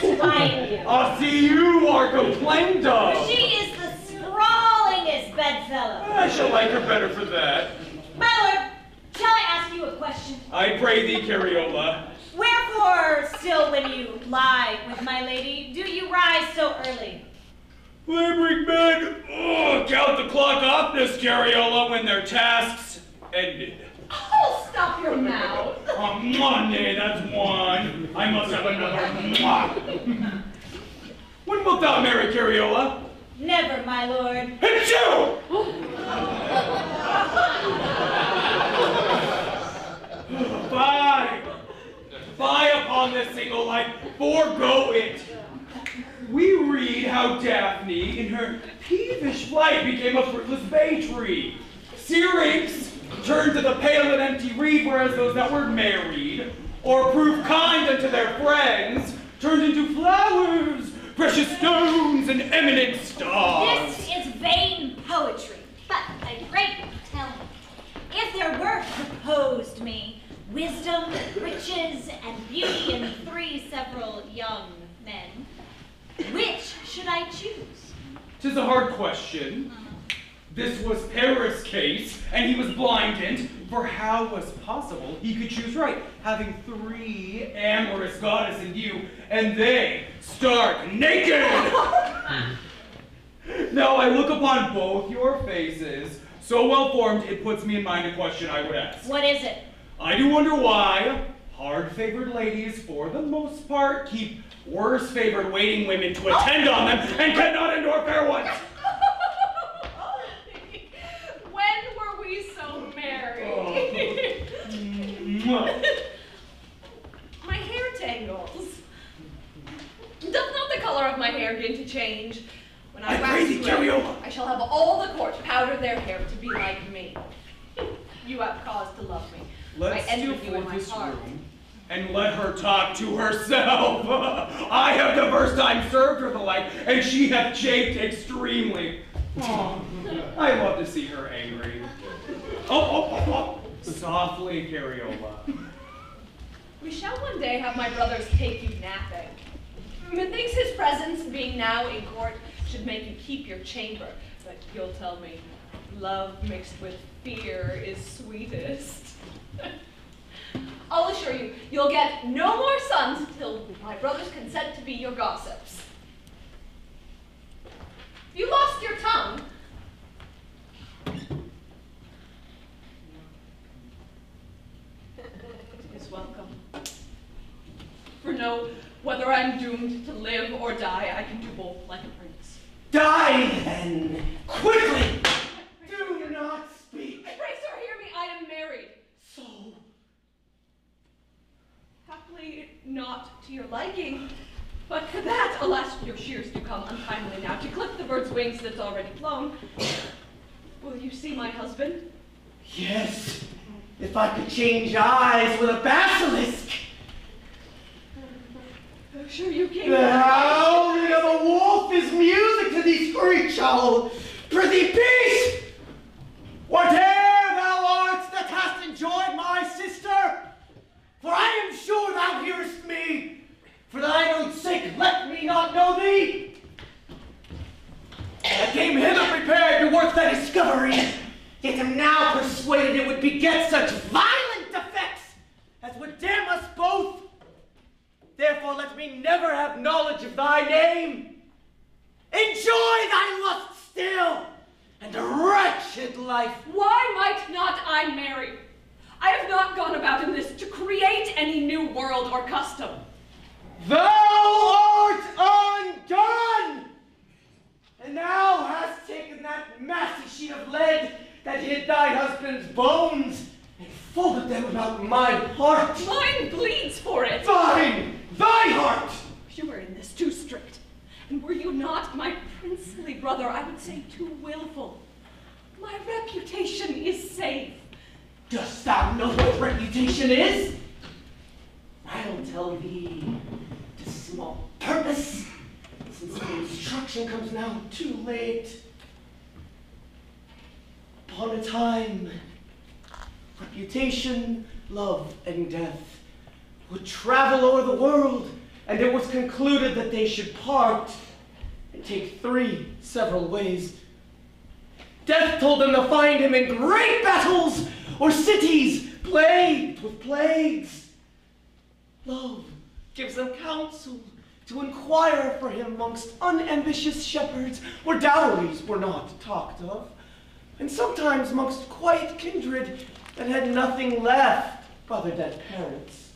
S8: despite you.
S1: I see you are complained of.
S8: She is the sprawlingest bedfellow.
S1: I shall like her better for that.
S8: My lord, shall I ask you a question?
S1: I pray thee, Cariola.
S8: Wherefore, still when you lie with my lady, do you rise so early?
S1: Laboring men, count the clock off this Cariola when their tasks ended.
S4: Oh, stop your mouth.
S1: Monday, that's one. I must have another. When wilt thou marry, Cariola?
S8: Never, my lord.
S1: Hit you! Fie upon this single life, forego it. We read how Daphne, in her peevish flight, became a fruitless bay tree. Syrinx turned to the pale and empty reed, whereas those that were married, or proved kind unto their friends, turned into flowers, precious stones, and eminent stars.
S8: This is vain poetry, but I pray you tell me, if there were proposed me wisdom, riches, and beauty in 3 several young men, which should I choose?
S1: 'Tis a hard question. This was Paris' case, and he was blinded, for how was possible he could choose right, having 3 amorous goddesses in view, and they stark naked? Now I look upon both your faces, so well formed it puts me in mind a question I would ask.
S8: What is it?
S1: I do wonder why hard-favored ladies, for the most part, keep worse-favored waiting women to attend on them and cannot endure fair ones.
S4: When were we so married? My hair tangles. Doth not the color of my hair begin to change? When I wax
S1: Cariola.
S4: I shall have all the court powder their hair to be like me. You have cause to love me.
S1: Let's
S4: I envy
S1: steal
S4: you in
S1: forth
S4: my
S1: this
S4: heart.
S1: room and let her talk to herself. I have the first time served her the like, and she hath chafed extremely. Oh, I love to see her angry. Oh. Softly, Cariola.
S4: We shall one day have my brothers take you napping. Methinks his presence, being now in court, should make you keep your chamber. But you'll tell me, love mixed with fear is sweetest. I'll assure you, you'll get no more sons till my brothers consent to be your gossips. You lost your tongue. Is welcome. For know, whether I'm doomed to live or die, I can do both like a prince.
S5: Die then, quickly! Do not speak.
S4: Pray, sir, hear me, I am married.
S5: So,
S4: Happily not to your liking, but that, alas, your shears do come untimely now to clip the bird's wings that's already flown. Will you see my husband?
S5: yes, if I could change eyes with a basilisk.
S4: sure you came
S5: The howling of a wolf is music to thee, screech owl. Prithee, peace! Whate'er thou art that hast enjoyed my sister, for I am sure thou hearest me. For thine own sake, let me not know thee. I came hither prepared to work thy discovery, yet am now persuaded it would beget such violent effects as would damn us both. Therefore let me never have knowledge of thy name. Enjoy thy lust still, and a wretched life.
S4: Why might not I marry? I have not gone about in this to create any new world or custom.
S5: Thou art undone, and thou hast taken that massy sheet of lead that hid thy husband's bones and folded them about mine heart.
S4: Mine bleeds for it.
S5: Thine, thy heart.
S4: You are in this too strict, and were you not my princely brother, I would say too willful. My reputation is safe.
S5: Dost thou know what reputation is? I'll tell thee to small purpose, since the instruction comes now too late. Upon a time, reputation, love, and death would travel o'er the world, and it was concluded that they should part and take 3 several ways. Death told them to find him in great battles or cities plagued with plagues. Love gives them counsel to inquire for him amongst unambitious shepherds where dowries were not talked of, and sometimes amongst quiet kindred that had nothing left but their dead parents.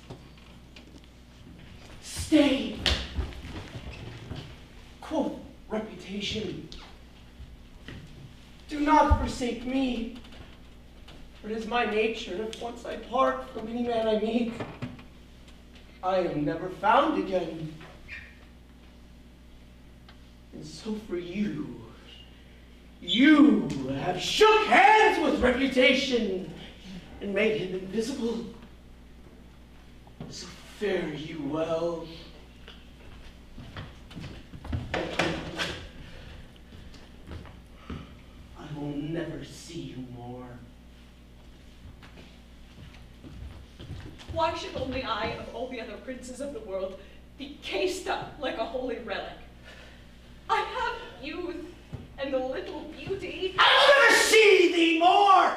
S5: Stay, quoth reputation. Do not forsake me, for it is my nature, if once I part from any man I meet, I am never found again. And so for you, you have shook hands with reputation and made him invisible. So fare you well. I will never see you more.
S4: Why should only I, of all the other princes of the world, be cased up like a holy relic? I have youth and a little beauty.
S5: I will never see thee more!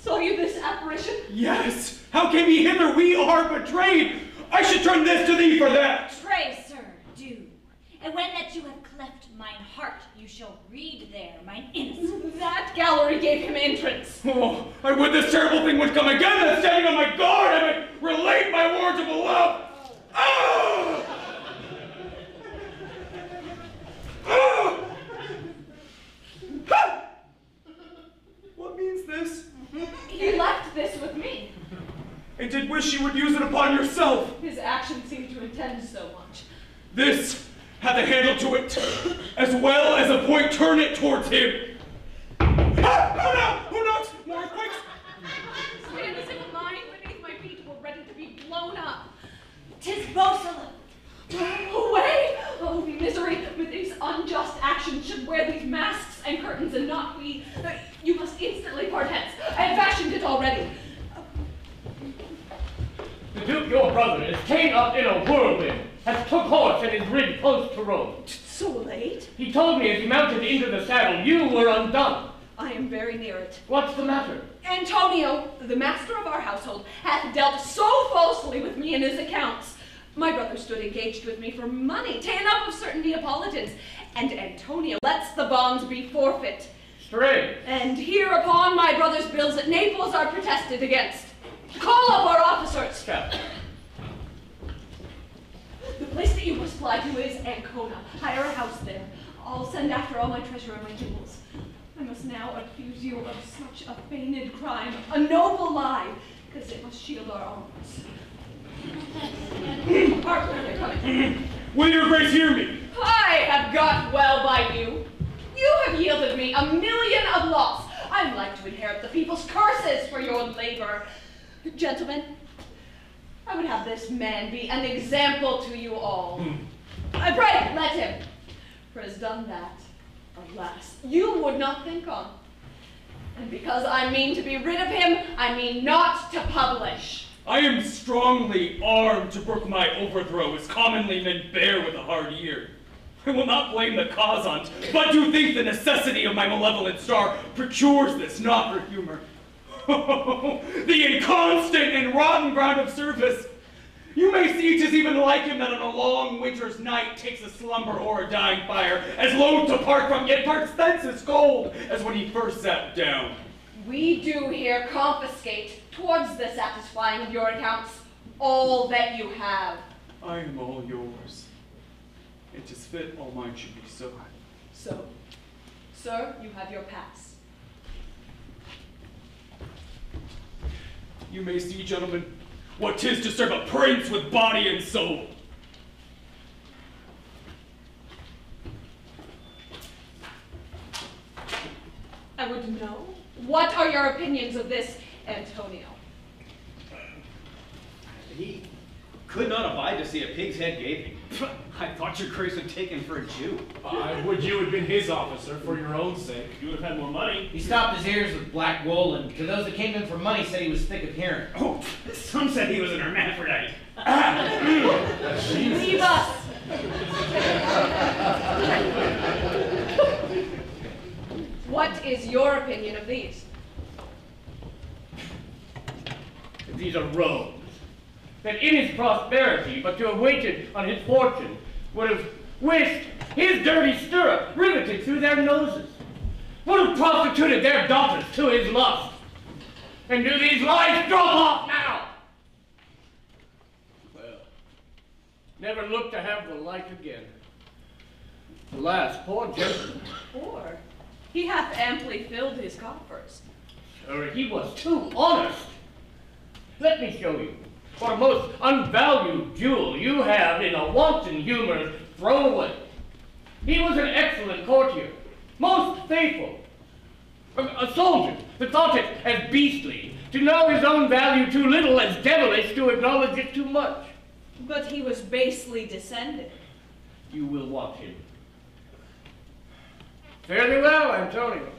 S4: Saw you this apparition?
S1: Yes! How came ye hither? We are betrayed! I should turn this to thee for that!
S8: Pray, sir, do. And when that you have cleft mine heart, you shall read there mine innocence.
S4: That gallery gave him entrance.
S1: Oh, I would this terrible thing would come again, that standing on my guard I might relate my words of love. Oh! Oh! Ah! What means this?
S4: He left this with me.
S1: I did wish you would use it upon yourself.
S4: His actions seem to intend so much.
S1: This hath a handle to it, as well as a point. Turn it towards him. Ah! Oh no! Who knows? More earthquakes?
S4: Stand as if mine beneath my feet were ready to be blown up.
S8: 'Tis Bosala.
S4: Away! Oh, misery! With these unjust actions should wear these masks and curtains, and not we. You must instantly part hence. I have fashioned it already.
S2: The Duke, your brother, is ta'en up in a whirlwind, has took horse and is rid close to Rome.
S4: So late?
S2: He told me as he mounted into the saddle, you were undone.
S4: I am very near it.
S2: What's the matter?
S4: Antonio, the master of our household, hath dealt so falsely with me in his accounts. My brother stood engaged with me for money, ta'en up of certain Neapolitans, and Antonio lets the bonds be forfeit.
S2: Strange.
S4: And hereupon my brother's bills at Naples are protested against. Call up our officers.
S2: Captain.
S4: The place that you must fly to is Ancona. Hire a house there. I'll send after all my treasure and my jewels. I must now accuse you of such a feigned crime, a noble lie, because it must shield our honors. Partner, they're coming.
S1: Will your grace hear me?
S4: I have got well by you. You have yielded me 1,000,000 of loss. I'd like to inherit the people's curses for your labor. Gentlemen, I would have this man be an example to you all. I pray, let him, for has done that, alas, you would not think on. And because I mean to be rid of him, I mean not to publish.
S1: I am strongly armed to brook my overthrow, as commonly men bear with a hard ear. I will not blame the cause on't, but do think the necessity of my malevolent star procures this, not for humor. The inconstant and rotten ground of service. You may see 'tis even like him that on a long winter's night takes a slumber o'er a dying fire, as loath to part from, yet parts thence as cold as when he first sat down.
S4: We do here confiscate, towards the satisfying of your accounts, all that you have.
S1: I am all yours. It is fit all mine should be so.
S4: So, sir, you have your pass.
S1: You may see, gentlemen, what 'tis to serve a prince with body and soul.
S4: I would know. What are your opinions of this, Antonio?
S12: He could not abide to see a pig's head gaping. I thought your grace would take him for a Jew.
S11: I would you had been his officer for your own sake. You would have had more money.
S6: He stopped his ears with black wool, and to those that came in for money said he was thick of hearing.
S12: Oh, some said he was an hermaphrodite.
S4: Leave us! What is your opinion of these?
S2: These are rogues, that in his prosperity, but to have waited on his fortune, would have wished his dirty stirrup riveted through their noses, would have prostituted their daughters to his lust. And do these lies drop off now? Well, never look to have the like again. Alas, poor gentleman.
S4: Poor? He hath amply filled his coffers.
S2: Sir, he was too honest. Let me show you what a most unvalued jewel you have in a wanton humor thrown away. He was an excellent courtier, most faithful, a soldier that thought it as beastly to know his own value too little, as devilish to acknowledge it too much.
S4: But he was basely descended.
S2: You will watch him. Fare thee well, Antonio.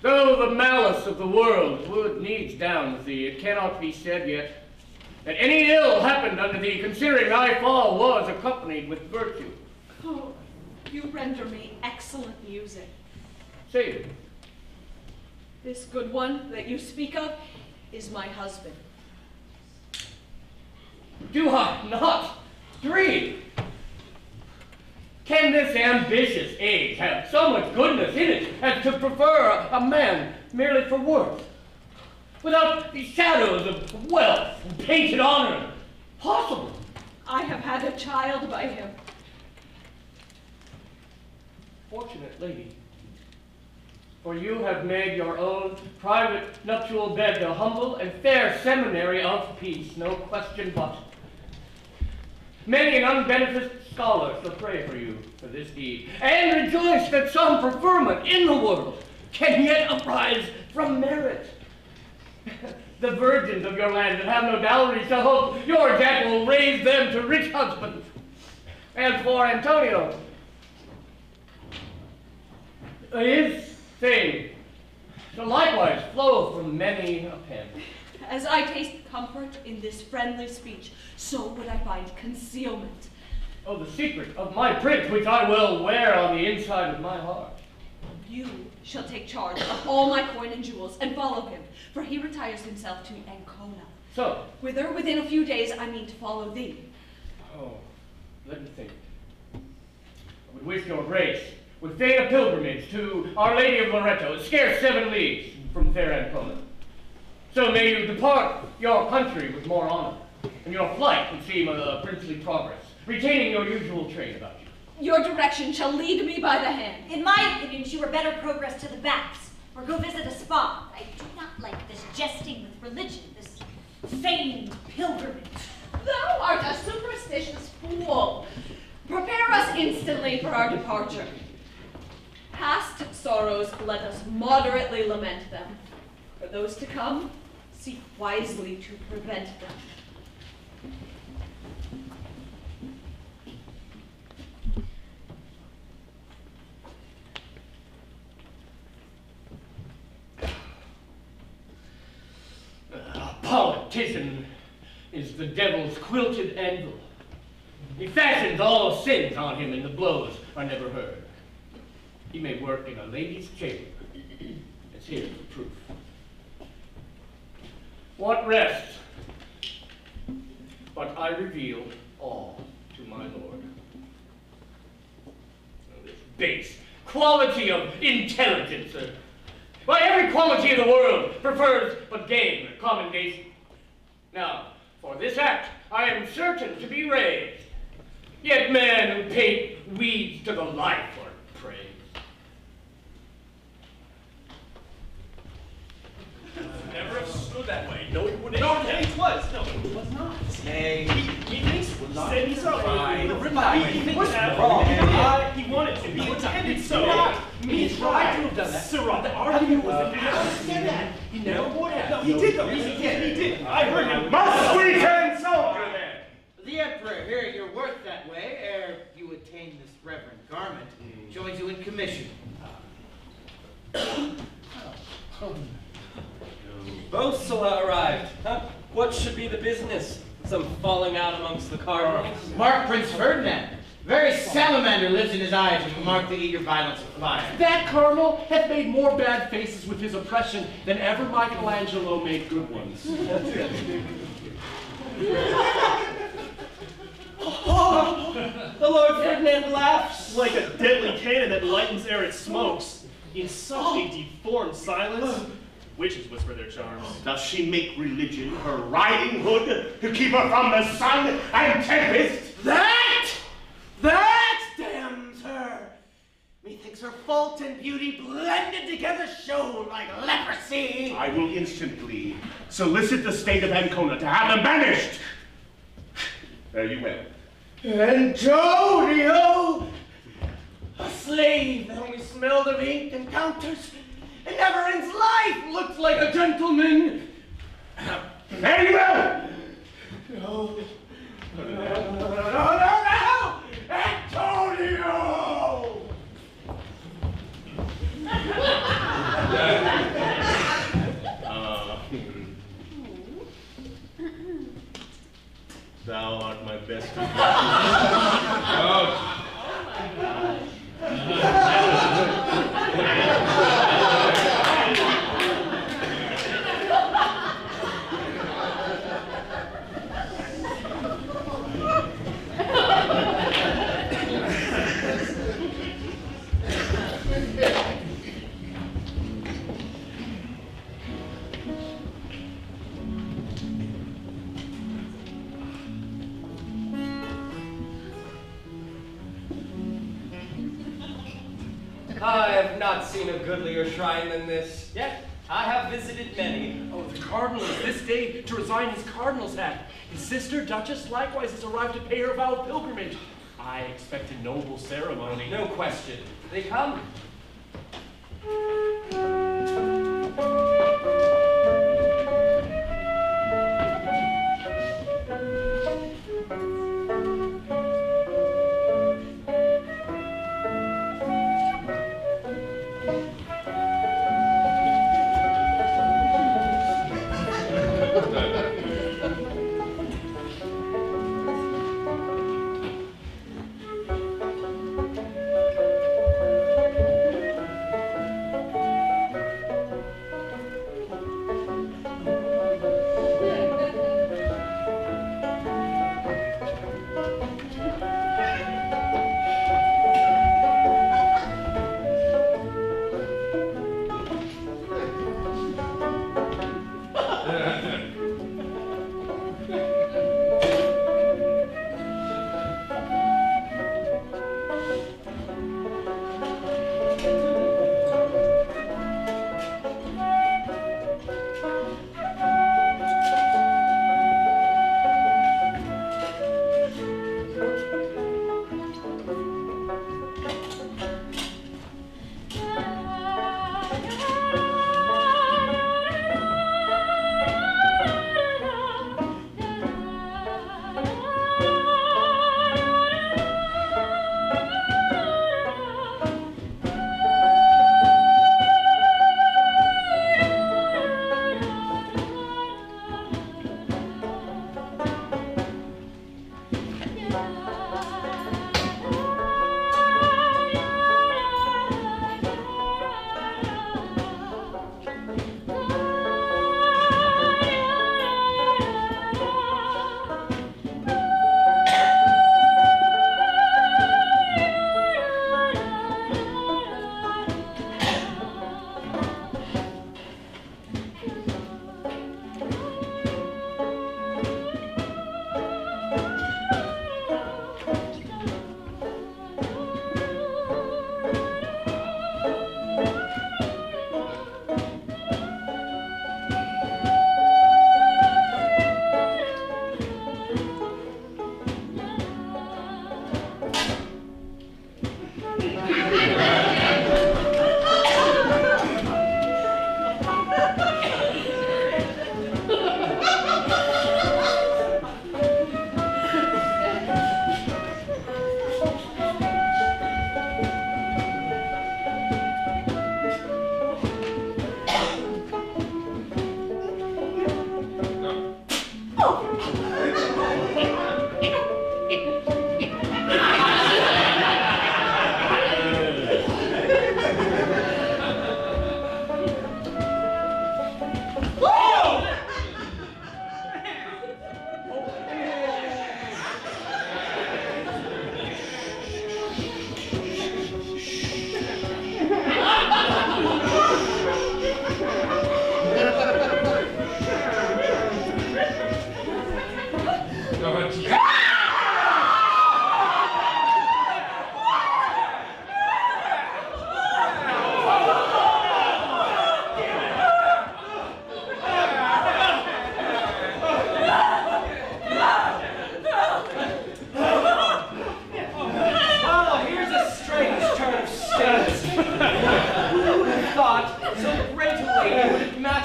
S2: Though the malice of the world would needs down with thee, it cannot be said yet that any ill happened unto thee, considering thy fall was accompanied with virtue.
S4: Oh, you render me excellent music.
S2: Say it.
S4: This good one that you speak of is my husband.
S2: Do I not dream? Can this ambitious age have so much goodness in it as to prefer a man merely for worth, without the shadows of wealth and painted honor possible?
S4: I have had a child by him.
S2: Fortunate lady, for you have made your own private nuptial bed the humble and fair seminary of peace, no question but. Many an unbeneficed scholar shall pray for you for this deed, and rejoice that some preferment in the world can yet arise from merit. The virgins of your land that have no dowry shall hope your example will raise them to rich husbands. As for Antonio, his fame shall likewise flow from many a pen.
S4: As I taste comfort in this friendly speech, so would I find concealment.
S2: Oh, the secret of my prince, which I will wear on the inside of my heart.
S4: You shall take charge of all my coin and jewels and follow him, for he retires himself to Ancona.
S2: So?
S4: Whither within a few days I mean to follow thee.
S2: Oh, let me think. I would wish your grace would feign a pilgrimage to Our Lady of Loretto, scarce 7 leagues from fair Ancona. So may you depart your country with more honor, and your flight would seem a princely progress, retaining your usual train about you.
S4: Your direction shall lead me by the hand.
S8: In my opinion, you were better progress to the baths, or go visit a spa. I do not like this jesting with religion, this feigned pilgrimage.
S4: Thou art a superstitious fool. Prepare us instantly for our departure. Past sorrows, let us moderately lament them. For those to come, seek wisely to prevent them.
S2: A politician is the devil's quilted anvil. He fashions all sins on him, and the blows are never heard. He may work in a lady's chamber. It's here for proof. What rest? But I reveal all to my lord. This base quality of intelligence. Why, every quality in the world prefers but game, commendation. Now, for this act, I am certain to be raised. Yet men who paint weeds to the life are praised.
S11: Never have stood that way. No, it wouldn't.
S12: No, it was. No, it was not.
S11: Hey, he thinks it was not. He's all right.
S12: He
S11: was
S12: wrong.
S11: He wanted to. He intended so.
S12: He tried to have done that.
S11: Sirrah, the argument was that he understand that. He never would have. No, he did though. He did. I heard him.
S3: Must we turn soldier then?
S6: The Emperor, hearing your worth that way, ere you attain this reverend garment, joins you in commission.
S7: Bosela arrived. Huh? What should be the business? Some falling out amongst the cardinals?
S6: Mark Prince Ferdinand. Very salamander lives in his eyes and mark the eager violence of fire.
S11: That cardinal hath made more bad faces with his oppression than ever Michelangelo made good ones.
S7: The Lord Ferdinand laughs.
S11: Like a deadly cannon that lightens ere it smokes. In such a deformed silence, witches whisper their charms.
S3: Does she make religion her riding hood to keep her from the sun and tempest?
S5: That damns her. Methinks her fault and beauty blended together show like leprosy.
S3: I will instantly solicit the state of Ancona to have them banished. Fare you well.
S5: Antonio! A slave that only smelled of ink and counters and never in his life looked like a gentleman.
S3: Fare you well!
S5: No! Antonio!
S3: Thou art my best friend.
S7: I have not seen a goodlier shrine than this. Yet, I have visited many.
S11: Oh, the cardinal is this day to resign his cardinal's hat. His sister, Duchess, likewise has arrived to pay her vowed pilgrimage. I expect a noble ceremony.
S7: No question. They come.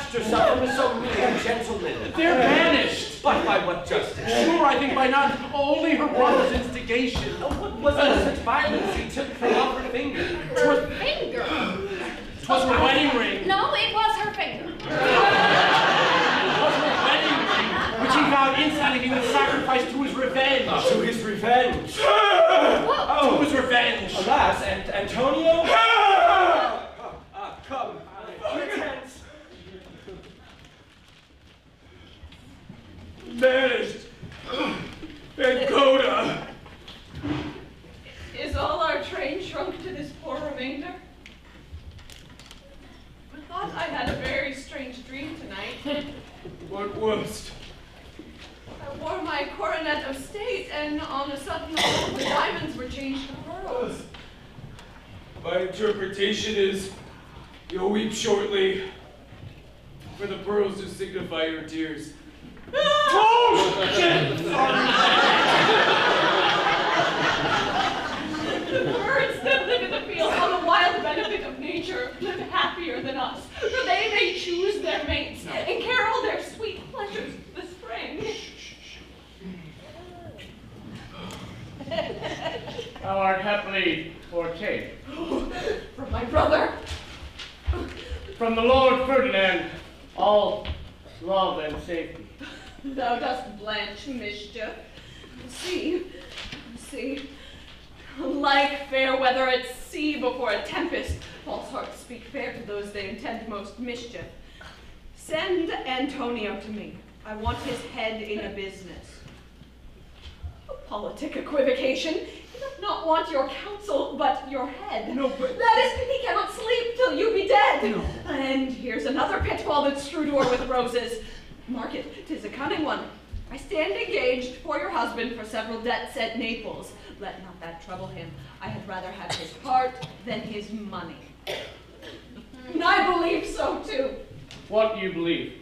S13: detached herself from so rude a gentleman.
S11: They're banished.
S13: But by what justice?
S11: Sure, I think by not only her brother's instigation.
S13: What was it such violence he took from off her finger?
S4: Her finger?
S11: 'Twas her wedding ring.
S4: No, it was her finger.
S11: It was her wedding ring, which he vowed instantly he would sacrifice to his revenge.
S13: To his revenge.
S11: To his revenge.
S13: Alas, Antonio? Come. Pretence.
S1: Banished. And Coda.
S4: Is all our train shrunk to this poor remainder? I thought I had a very strange dream tonight.
S1: What was?
S4: I wore my coronet of state, and on a sudden all the diamonds were changed to pearls.
S1: My interpretation is you'll weep shortly, for the pearls to signify your tears. Oh, shit!
S4: The birds that live in the field on the wild benefit of nature live happier than us, for they may choose their mates and carol their sweet pleasures to the spring.
S2: Thou art happily foretaken.
S4: From my brother.
S2: From the Lord Ferdinand, all love and safety.
S4: Thou dost blanch mischief. See. Like fair weather at sea before a tempest, false hearts speak fair to those they intend most mischief. Send Antonio to me. I want his head in a business. A politic equivocation. He does not want your counsel, but your head.
S1: No, but...
S4: That is, he cannot sleep till you be dead.
S1: No.
S4: And here's another pitfall that strewed o'er with roses. Mark it, 'tis a cunning one. I stand engaged for your husband for several debts at Naples. Let not that trouble him. I had rather have his heart than his money. And I believe so too.
S2: What do you believe?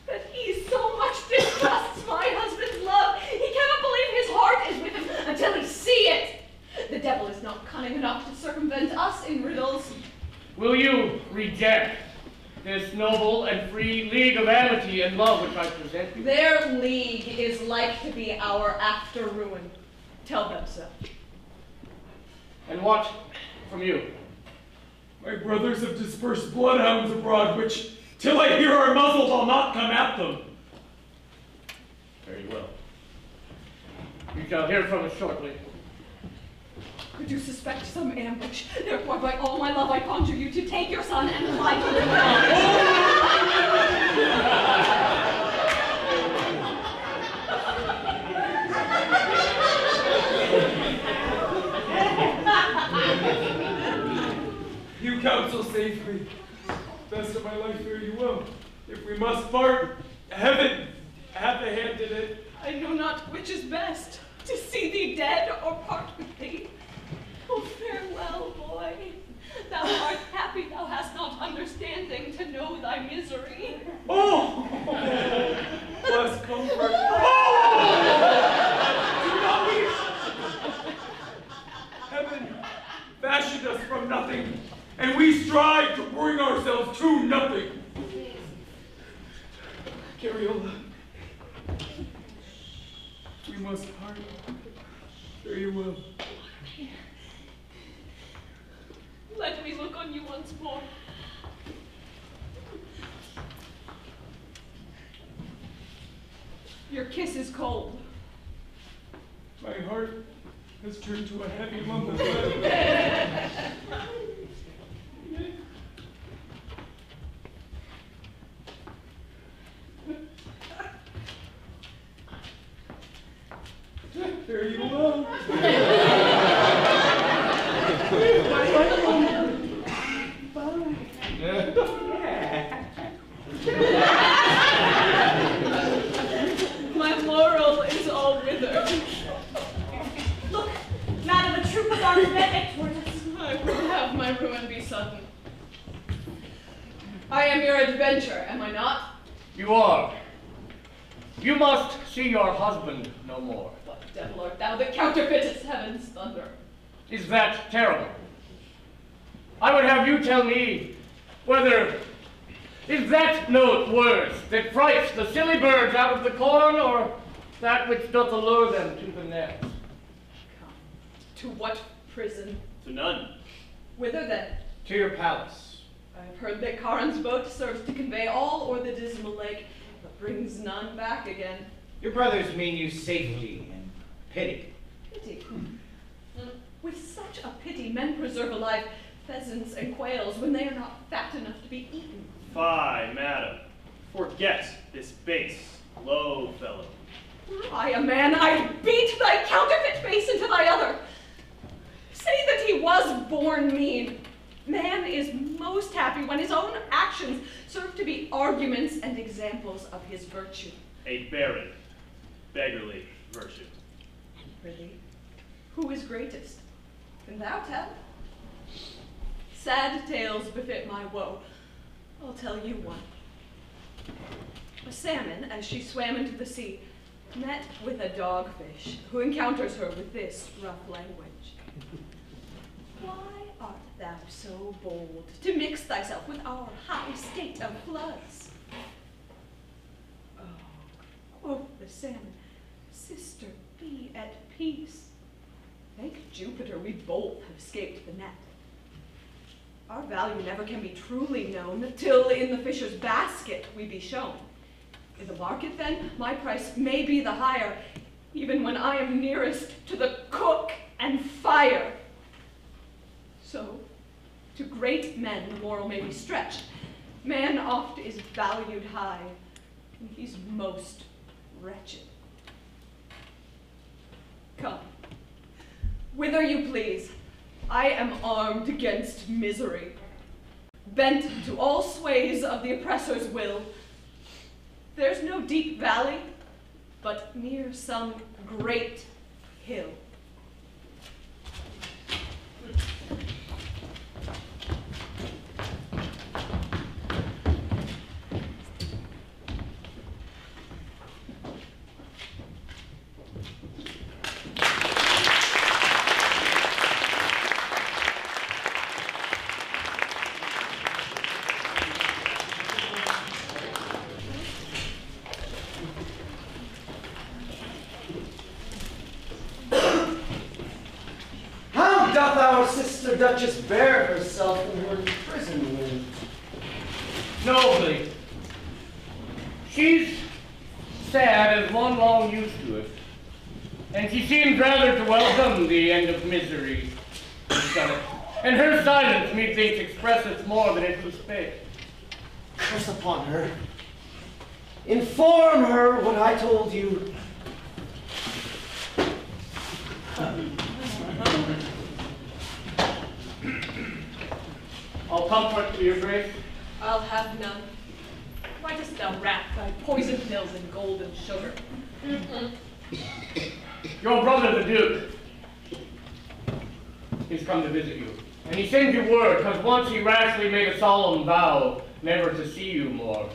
S4: That he so much distrusts my husband's love, he cannot believe his heart is with him until he see it. The devil is not cunning enough to circumvent us in riddles.
S2: Will you reject this noble and free league of amity and love which I present you?
S4: Their league is like to be our after ruin. Tell them so.
S2: And what from you?
S1: My brothers have dispersed bloodhounds abroad, which, till I hear our muzzles, I'll not come at them.
S2: Very well. You shall hear from us shortly.
S4: Could you suspect some ambush? Therefore, by all my love, I conjure you to take your son and fly to the
S1: You counsel safely. Best of my life, fare you well. If we must part, heaven hath a hand in it.
S4: I know not which is best, to see thee dead or part with thee. Oh, farewell, boy. Thou art happy thou hast not understanding to know thy misery.
S1: Oh! Bless comfort. Oh! Do not weep! Heaven fashioned us from nothing, and we strive to bring ourselves to nothing. Cariola, we must part. There you will.
S4: Let me look on you once more. Your kiss is cold.
S1: My heart has turned to a heavy lump of lead. There you go.
S4: My laurel is all withered.
S8: Look, madam, a troop of armed men make toward us.
S4: I would have my ruin be sudden. I am your adventure, am I not?
S2: You are. You must see your husband no more.
S4: What devil art thou that counterfeitest heaven's thunder?
S2: Is that terrible? I would have you tell me whether Is that note worse, that frights the silly birds out of the corn, or that which doth allure them to the net?
S4: Come. To what prison?
S11: To none.
S4: Whither then?
S6: To your palace.
S4: I have heard that Charon's boat serves to convey all o'er the dismal lake, but brings none back again.
S6: Your brothers mean you safety and pity.
S4: Pity? With such a pity, men preserve alive pheasants and quails when they are not fat enough to be eaten.
S11: Fie, madam. Forget this base, low fellow.
S4: Were I a man, I'd beat thy counterfeit face into thy other. Say that he was born mean. Man is most happy when his own actions serve to be arguments and examples of his virtue.
S11: A barren, beggarly virtue.
S4: Prithee, who is greatest? Can thou tell? Sad tales befit my woe. I'll tell you one. A salmon, as she swam into the sea, met with a dogfish, who encounters her with this rough language. Why art thou so bold to mix thyself with our high state of floods? Oh, quoth the salmon, sister, be at peace. Thank Jupiter we both have escaped the net. Our value never can be truly known till in the fisher's basket we be shown. In the market then, my price may be the higher, even when I am nearest to the cook and fire. So, to great men the moral may be stretched. Man oft is valued high, and he's most wretched. Come, whither you please. I am armed against misery, bent to all sways of the oppressor's will. There's no deep valley, but near some great hill.
S5: Duchess bear herself in her imprisonment?
S2: Nobly. She's sad as one long used to it, and she seems rather to welcome the end of misery. And her silence, methinks, expresseth more than it could speak.
S5: Curse upon her. Inform her what I told you.
S2: All comfort to your grace.
S4: I'll have none. Why dost thou wrap thy poison pills in gold and sugar?
S2: Your brother, the Duke, is come to visit you. And he sends you word, because once he rashly made a solemn vow never to see you more.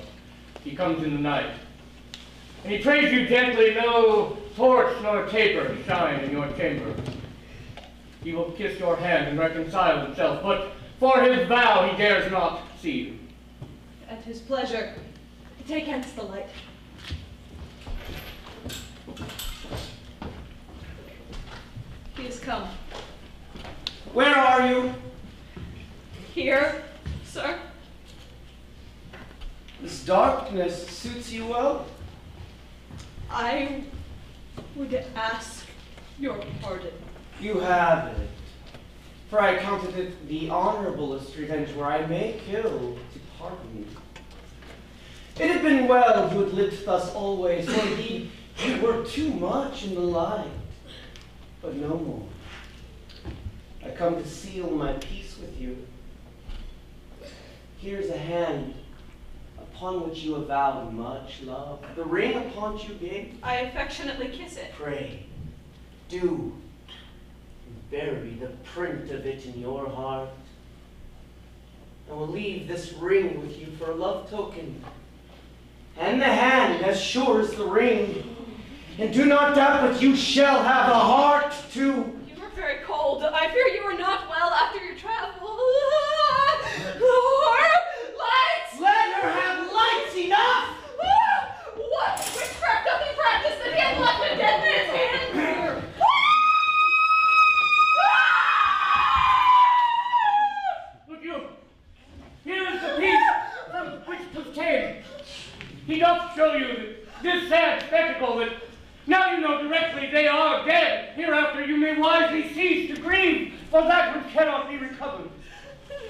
S2: He comes in the night. And he prays you gently, no torch nor taper shine in your chamber. He will kiss your hand and reconcile himself, but for his vow he dares not see you.
S4: At his pleasure, take hence the light. He is come.
S5: Where are you?
S4: Here, sir.
S5: This darkness suits you well.
S4: I would ask your pardon.
S5: You have it. For I counted it the honorablest revenge where I may kill to pardon you. It had been well you had lived thus always, for indeed you were too much in the light. But no more. I come to seal my peace with you. Here's a hand upon which you avowed much love. The ring upon which you gave.
S4: I affectionately kiss it.
S5: Pray, do. Bury the print of it in your heart. I will leave this ring with you for a love token. And the hand as sure as the ring. And do not doubt but you shall have a heart too.
S4: You are very cold. I fear you are not well after your travel. Lord, lights!
S5: Let her have
S2: he doth show you this sad spectacle that now you know directly they are dead. Hereafter you may wisely cease to grieve for that which cannot be recovered.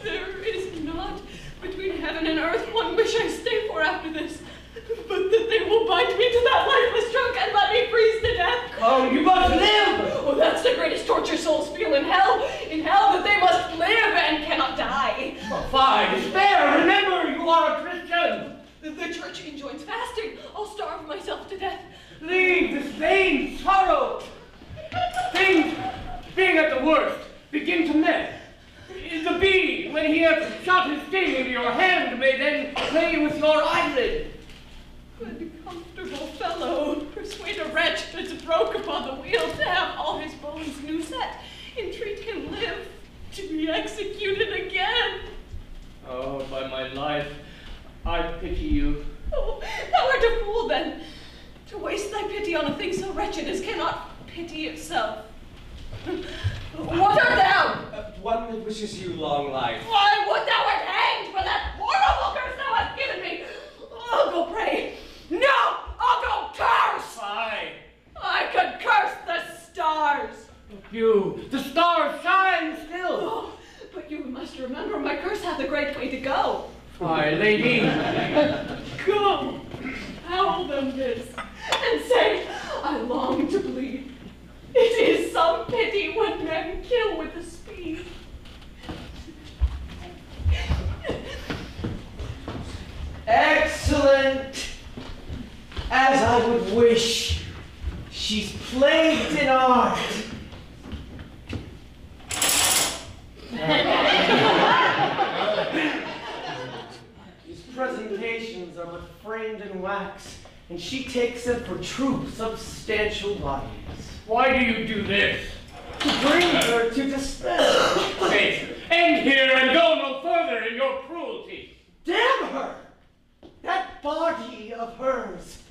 S4: There is not between heaven and earth one wish I stay for after this, but that they will bind me to that lifeless trunk and let me freeze to death.
S5: Oh, you must live!
S4: Oh, that's the greatest torture souls feel in hell. In hell, that they must live and cannot die.
S2: Oh, fie, despair! Remember, you are a Christian!
S4: The church enjoins fasting. I'll starve myself to death.
S2: Leave this vain sorrow. Things being at the worst, begin to mend. The bee, when he hath shot his sting into your hand, may then play with your eyelid.
S4: Good comfortable fellow, persuade a wretch that's broke upon the wheel to have all his bones new set. Entreat him live to be executed again.
S2: Oh, by my life, I pity you.
S4: Oh, thou art a fool then, to waste thy pity on a thing so wretched as cannot pity itself. What art thou?
S7: One that wishes you long life.
S4: Why would thou art hanged for that horrible curse thou hast given me? I'll go pray. No, I'll go curse.
S2: Aye.
S4: I could curse the stars.
S2: You, the stars shine still.
S4: Oh, but you must remember my curse hath a great way to go.
S2: Aye, lady.
S4: Come, howl them this, and say, I long to bleed. It is some pity when men kill with a speed.
S5: Excellent! As I would wish. She's plagued in art. These presentations are but framed in wax, and she takes them for true, substantial bodies.
S2: Why do you do this?
S5: To bring her to despair.
S2: Say, end here and go no further in your cruelty.
S5: Damn her! That body of hers,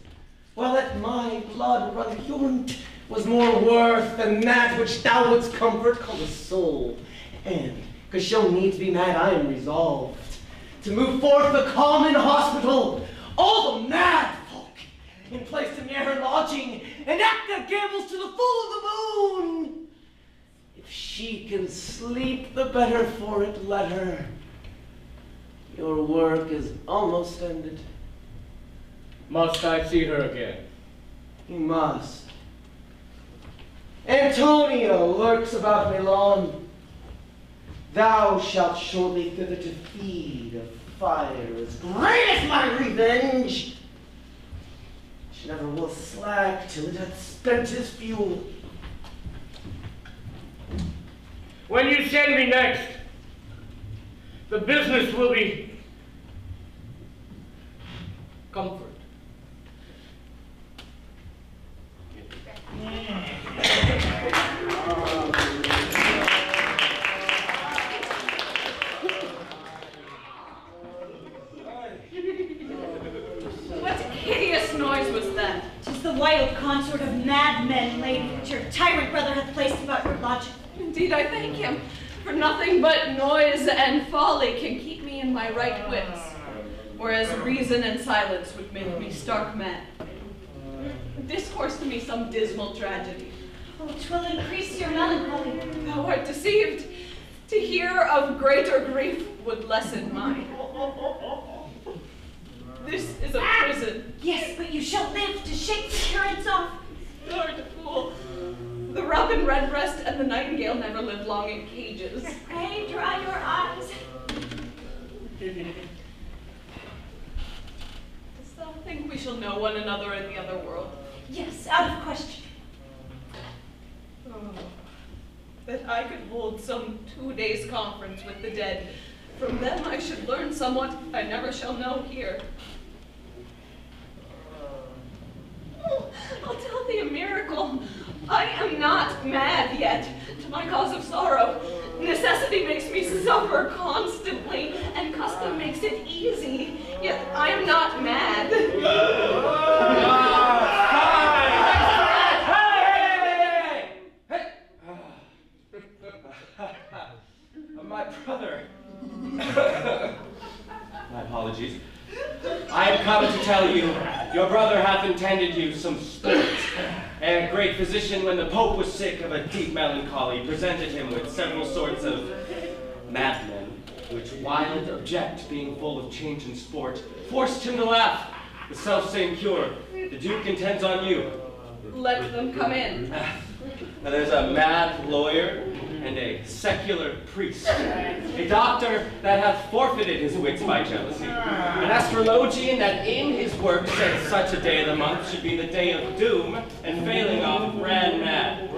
S5: while let my blood run current, was more worth than that which thou wouldst comfort called a soul. And, because she'll need to be mad, I am resolved to move forth the common hospital, all the mad folk, in place to near her lodging, and act their gambles to the full of the moon. If she can sleep, the better for it, let her. Your work is almost ended.
S2: Must I see her again?
S5: You must. Antonio lurks about Milan. Thou shalt shortly thither to feed a fire as great as my revenge, which never will slack till it hath spent his fuel.
S2: When you send me next, the business will be comfort.
S4: What hideous noise was that?
S8: 'Tis the wild consort of madmen, lady, which your tyrant brother hath placed about your lodging.
S4: Indeed, I thank him, for nothing but noise and folly can keep me in my right wits, whereas reason and silence would make me stark mad. Discourse to me some dismal tragedy.
S8: Oh, 'twill increase your melancholy.
S4: Thou art deceived. To hear of greater grief would lessen mine. This is a prison.
S8: Yes, but you shall live to shake the currents off.
S4: Thou art a fool. The robin redbreast and the nightingale never live long in cages.
S8: Pray, dry your eyes.
S4: Dost thou think we shall know one another in the other world?
S8: Yes, out of question.
S4: Oh, that I could hold some 2 days' conference with the dead. From them I should learn somewhat I never shall know here. Oh, I'll tell thee a miracle. I am not mad yet, to my cause of sorrow. Necessity makes me suffer constantly, and custom makes it easy. Yet I am not mad.
S7: My brother. My apologies. I have come to tell you, your brother hath intended you some sport. And great physician, when the Pope was sick of a deep melancholy, presented him with several sorts of madmen, which wild object, being full of change and sport, forced him to laugh. The self-same cure. The Duke intends on you.
S4: Let them come in.
S7: Now there's a mad lawyer and a secular priest, a doctor that hath forfeited his wits by jealousy, an astrologian that in his work said such a day of the month should be the day of doom, and failing off ran mad,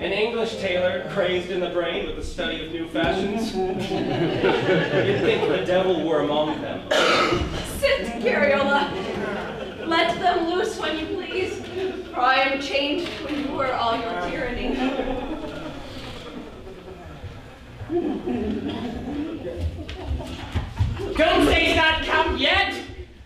S7: an English tailor crazed in the brain with the study of new fashions. You'd think the devil were among them.
S4: Sit, Carriola. Let them loose when you please, for I am chained to endure all your tyranny.
S6: Doomsday's not come yet!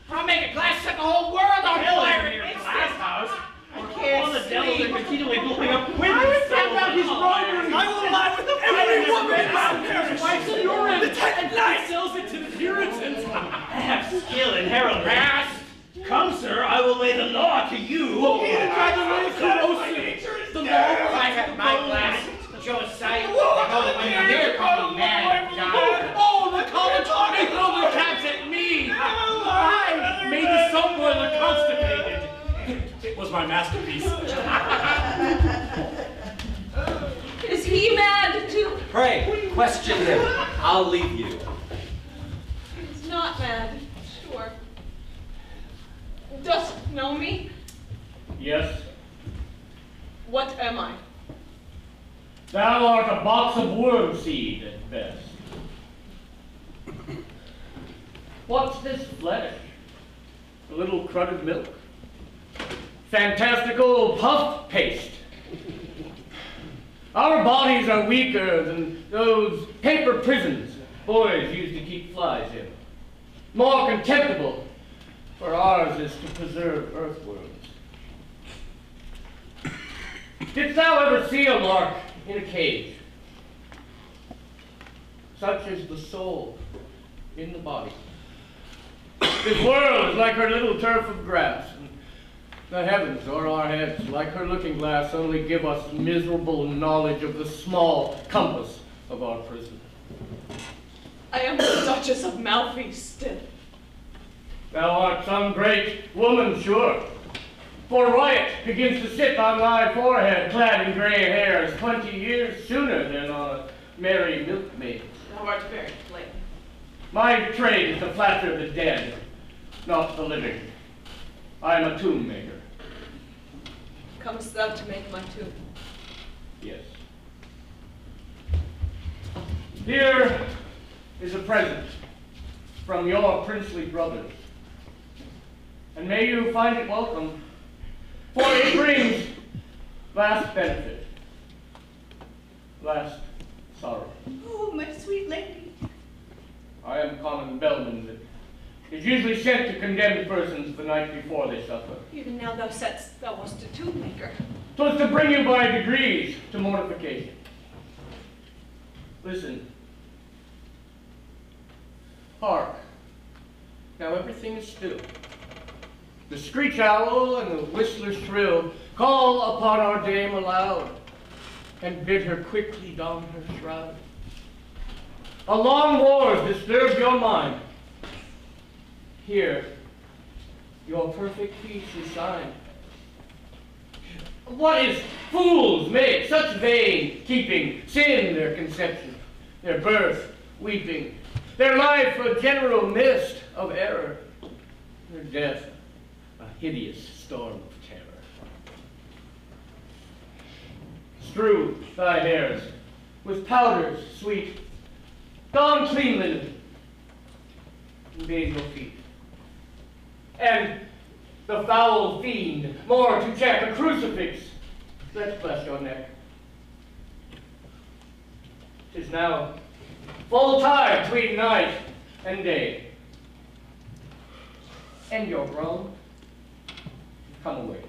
S6: I'll make a glass set the whole world on fire in this
S3: house.
S6: I can't
S3: All the devils are continually blowing up
S6: I
S3: women.
S6: would have out his robbery!
S1: I will lie with every woman in Mount
S11: Why so you're in?
S1: The Titan Knight
S11: sells it to the Puritans.
S3: I have skill in heraldry.
S6: Fast!
S3: Come, sir, I will lay the law to you.
S11: The law
S6: I have my glass. Show a sight. They know that when you're here, call me mad, doctor.
S11: Oh, the college they throw their caps at me. I made the soap boiler constipated. It was my masterpiece.
S4: Is he mad too?
S7: Pray, question him. I'll leave you.
S4: He's not mad, sure. Dost know me?
S2: Yes.
S4: What am I?
S2: Thou art a box of worm seed at best. What's this flesh? A little crud of milk? Fantastical puff paste. Our bodies are weaker than those paper prisons boys used to keep flies in. More contemptible, for ours is to preserve earthworms. Didst thou ever see a lark in a cage? Such is the soul in the body. This world is like her little turf of grass, and the heavens are our heads, like her looking glass, only give us miserable knowledge of the small compass of our prison.
S4: I am the Duchess of Malfi still.
S2: Thou art some great woman, sure. For riot begins to sit on thy forehead, clad in gray hairs, 20 years sooner than on a merry milkmaid.
S4: Thou art very plain.
S2: My trade is to flatter the dead, not the living. I am a tomb maker.
S4: Comest thou to make my tomb?
S2: Yes. Here is a present from your princely brothers. And may you find it welcome, for it brings last benefit, last sorrow.
S4: Oh, my sweet lady.
S2: I am common bellman that is usually sent to condemned persons the night before they suffer.
S4: Even now thou saidst thou wast a tomb maker.
S2: 'Twas to bring you by degrees to mortification. Listen. Hark. Now everything is still. The screech owl and the whistler's shrill call upon our dame aloud and bid her quickly don her shroud. A long war has disturbed your mind. Here, your perfect peace is signed. What is fools make such vain keeping, sin their conception, their birth weeping, their life a general mist of error, their death a hideous storm of terror. Strew thy hairs with powders sweet, don clean linen, and bathe your feet. And the foul fiend, more to check a crucifix, let's bless your neck. 'Tis now full tide between night and day. And your groan, come away.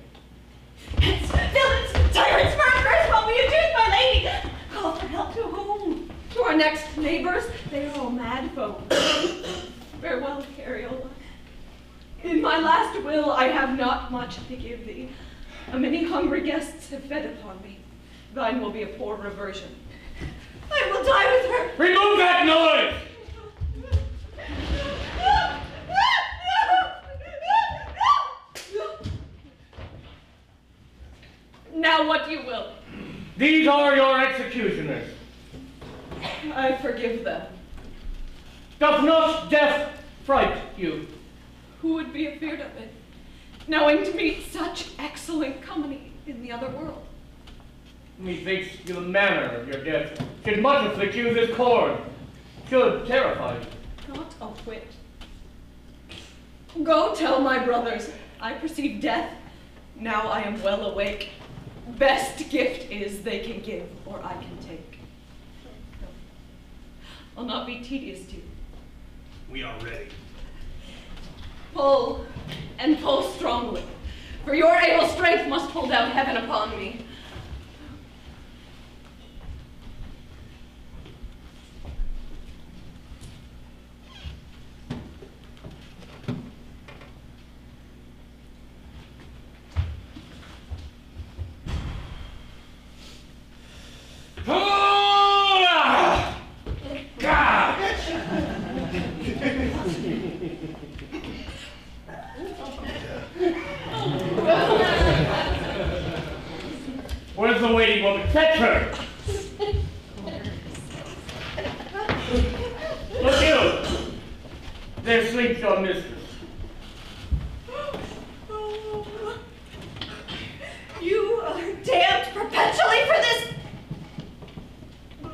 S4: Villains, tyrants, murderers, what will you do, my lady? Call for help to whom? To our next neighbors. They are all mad folk. Farewell, Carriola. In my last will, I have not much to give thee. Many hungry guests have fed upon me. Thine will be a poor reversion.
S8: I will die with her.
S2: Remove that noise!
S4: Now what you will.
S2: These are your executioners.
S4: I forgive them.
S2: Doth not death fright you?
S4: Who would be afeard of it, knowing to meet such excellent company in the other world?
S2: Methinks the manner of your death should much afflict you. This cord should terrify you.
S4: Not a whit. Go tell my brothers, I perceive death. Now I am well awake. Best gift is they can give, or I can take. I'll not be tedious to you.
S12: We are ready.
S4: Pull, and pull strongly, for your able strength must hold down heaven upon me.
S2: Where's the waiting woman? Fetch her! Look you! There sleeps your mistress.
S8: You are damned perpetually for this.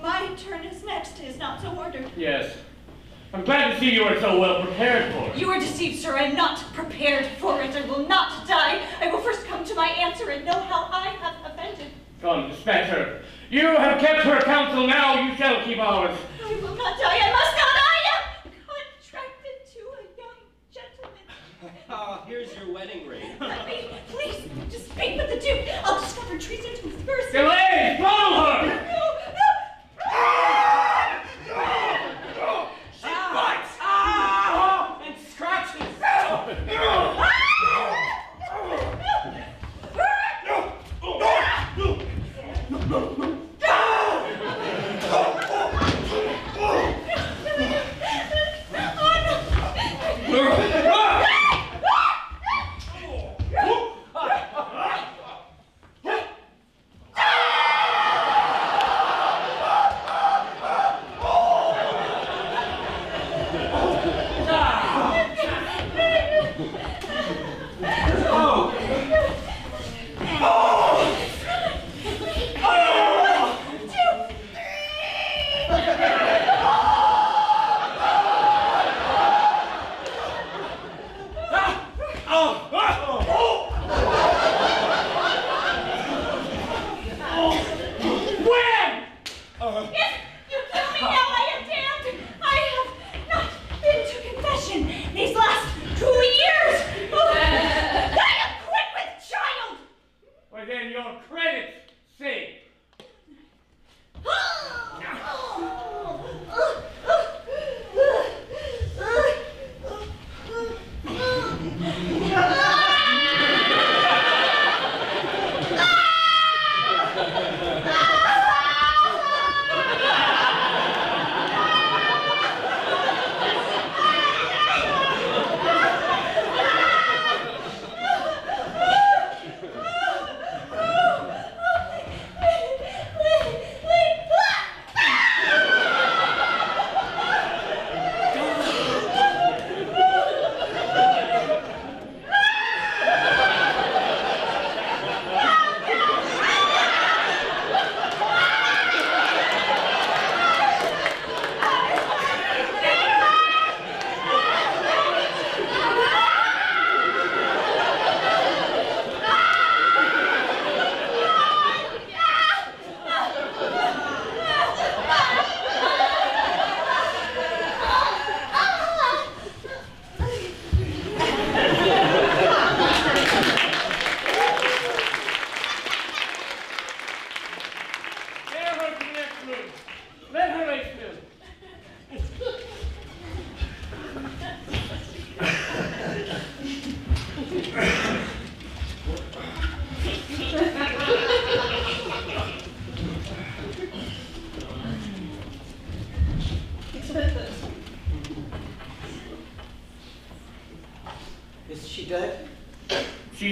S8: My turn is next, is not so ordered.
S2: Yes. I'm glad to see you are so well prepared for it.
S8: You are deceived, sir. I am not prepared for it. I will not die. I will first come to my answer and know how I have offended.
S2: Come, dispatch her. You have kept her counsel, now you shall keep ours.
S8: I will not die. I must not. I am contracted to a young gentleman.
S7: Here's your wedding ring.
S8: Let me, please, just speak with the Duke. I'll discover treason to his person.
S2: Delay! Follow her!
S8: No,
S11: She bites! Ah! And scratches!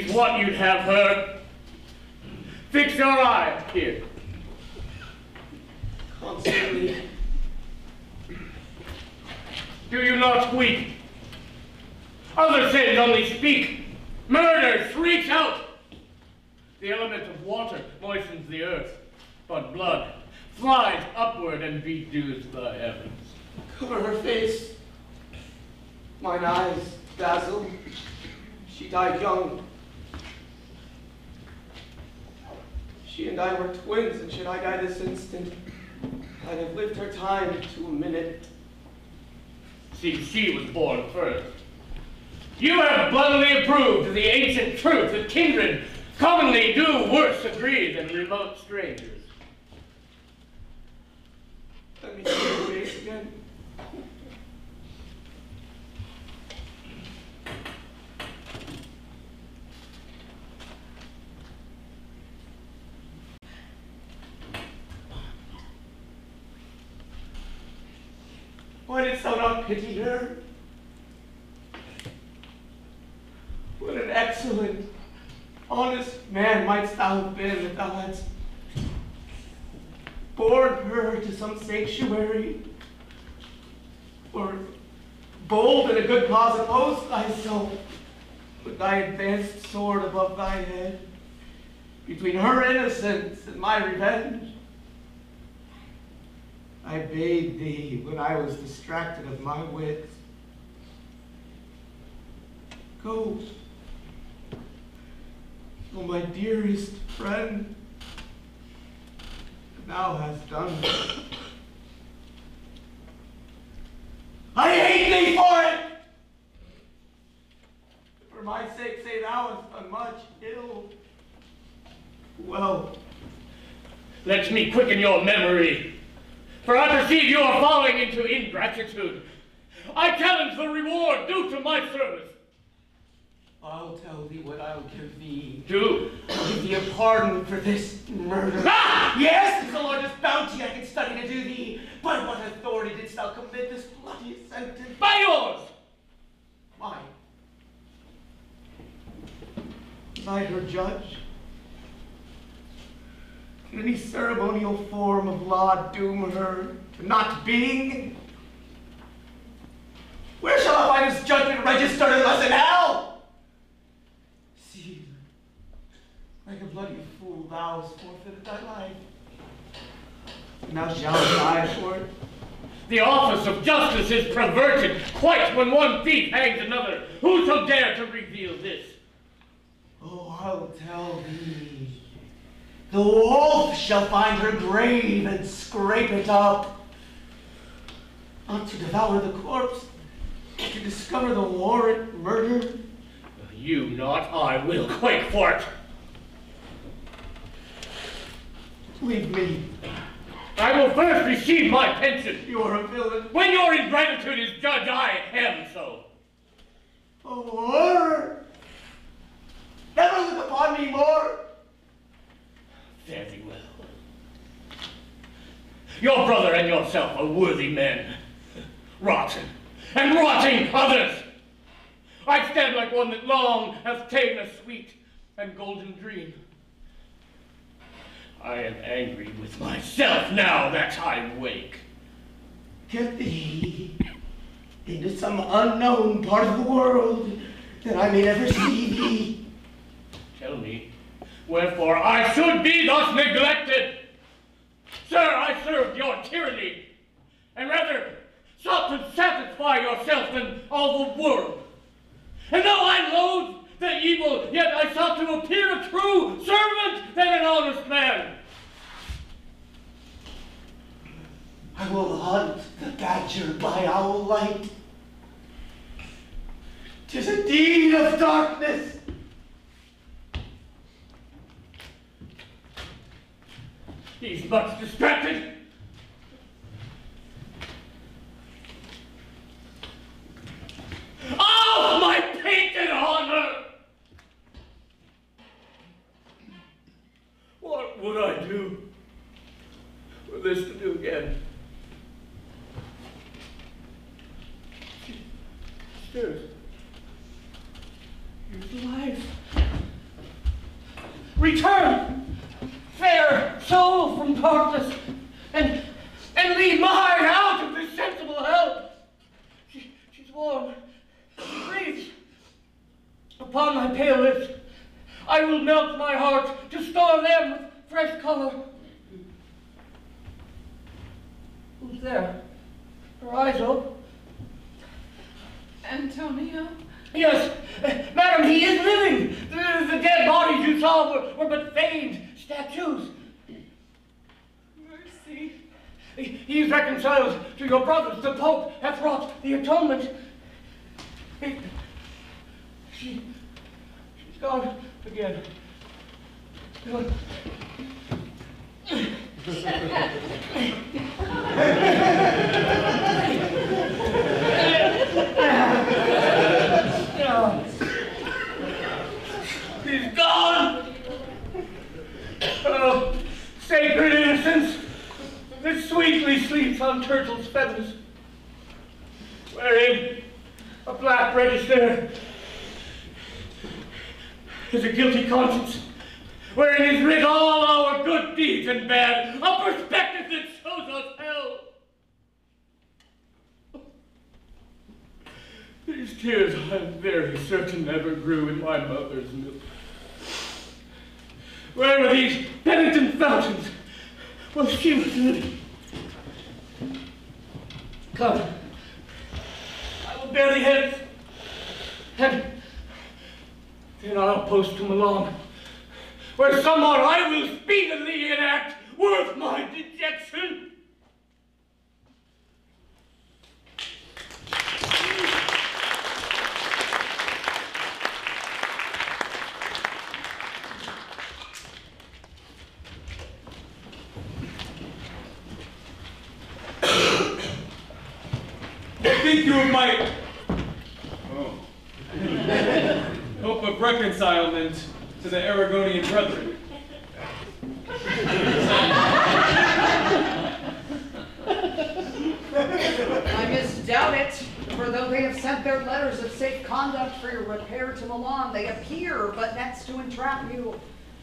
S2: is what you'd have her. Fix your eye here.
S5: Constantly.
S2: Do you not weep? Other sins only speak. Murder shrieks out. The element of water moistens the earth, but blood flies upward and bedews the heavens.
S5: Cover her face. Mine eyes dazzle. She died young. She and I were twins, and should I die this instant, I'd have lived her time to a minute.
S2: See, she was born first. You have bloodily approved of the ancient truth that kindred commonly do worse agree than remote strangers.
S5: Let me see her face again. Why didst thou not pity her? What an excellent, honest man mightst thou have been if thou hadst borne her to some sanctuary, or bold in a good cause opposed thyself with thy advanced sword above thy head, between her innocence and my revenge. I bade thee when I was distracted of my wits. Go, O my dearest friend, thou hast done. I hate thee for it! For my sake say thou hast done much ill. Well,
S2: let me quicken your memory. For I perceive you are falling into ingratitude. I challenge the reward due to my service.
S5: I'll tell thee what I'll give thee.
S2: Do?
S5: I'll give thee a pardon for this murder.
S2: Ah!
S5: Yes, it's the Lord's bounty I can study to do thee. By what authority didst thou commit this bloody sentence?
S2: By yours!
S5: Mine. Was I her judge? Can any ceremonial form of law doom her to not being? Where shall I find his judgment registered unless in hell? See, like a bloody fool, thou hast forfeited thy life, and thou shalt die for it.
S2: The office of justice is perverted quite when one thief hangs another. Who shall dare to reveal this?
S5: Oh, I'll tell thee. The wolf shall find her grave and scrape it up. Not to devour the corpse, but to discover the warrant murder.
S2: You not, I will quake for it.
S5: Leave me.
S2: I will first receive my pension.
S5: You are a villain.
S2: When your ingratitude is judged, I am so.
S5: Oh, horror! Never look upon me more.
S2: Very well. Your brother and yourself are worthy men. Rotten, and rotting others. I stand like one that long hath ta'en a sweet and golden dream. I am angry with myself now that I wake.
S5: Get thee into some unknown part of the world that I may never see thee.
S2: Tell me, wherefore I should be thus neglected? Sir, I served your tyranny, and rather sought to satisfy yourself than all the world. And though I loathe the evil, yet I sought to appear a true servant than an honest man.
S5: I will hunt the badger by owl light. 'Tis a deed of darkness.
S2: He's much distracted. Oh, my painted honor! What would I do for this to do again? Stirs. Here's the life. return, fair soul from darkness, and lead my heart out of this sensible hell. She's warm, she breathes upon my pale lips. I will melt my heart to store them with fresh color. Who's there? Her eyes open.
S9: Antonio?
S2: Yes, madam, he is living. The dead bodies you saw were but feigned statues.
S9: Mercy.
S2: He is reconciled to your brothers. The Pope hath wrought the atonement. She's gone again. He's gone! Oh, sacred innocence that sweetly sleeps on turtles' feathers, wherein a black register is a guilty conscience, wherein is writ all our good deeds and bad, a perspective that shows us hell. These tears, I'm very certain, never grew in my mother's milk. Where were these penitent fountains? Well, she was living. Come, I will bear thee hence, and then I'll post to Milan, where somewhat I will speedily enact worth my dejection.
S1: Think you of my hope of reconcilement to the Aragonian brethren.
S9: I misdoubt it, for though they have sent their letters of safe conduct for your repair to Milan, they appear but next to entrap you.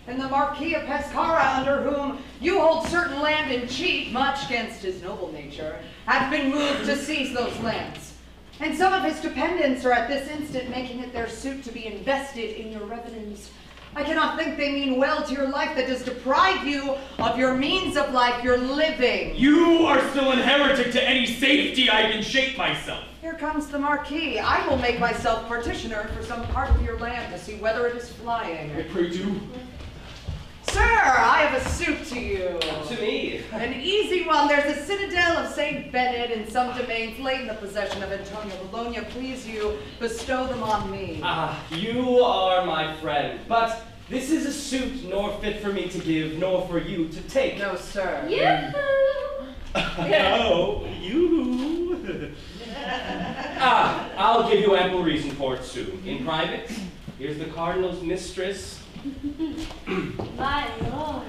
S9: And the Marquis of Pescara, under whom you hold certain land in chief, much against his noble nature, hath been moved to seize those lands. And some of his dependents are at this instant making it their suit to be invested in your revenues. I cannot think they mean well to your life that does deprive you of your means of life, your living.
S1: You are still an heretic to any safety I can shape myself.
S9: Here comes the Marquis. I will make myself partitioner for some part of your land to see whether it is flying.
S1: I pray do.
S9: Sir, I have a suit to you.
S7: To me.
S9: An easy one. There's a citadel of St. Bennet in some domains late in the possession of Antonio Bologna. Please you, bestow them on me.
S7: You are my friend, but this is a suit nor fit for me to give, nor for you to take.
S9: No, sir.
S10: Yoo-hoo!
S3: Oh, you.
S7: I'll give you ample reason for it soon. In private, here's the Cardinal's mistress.
S10: My lord,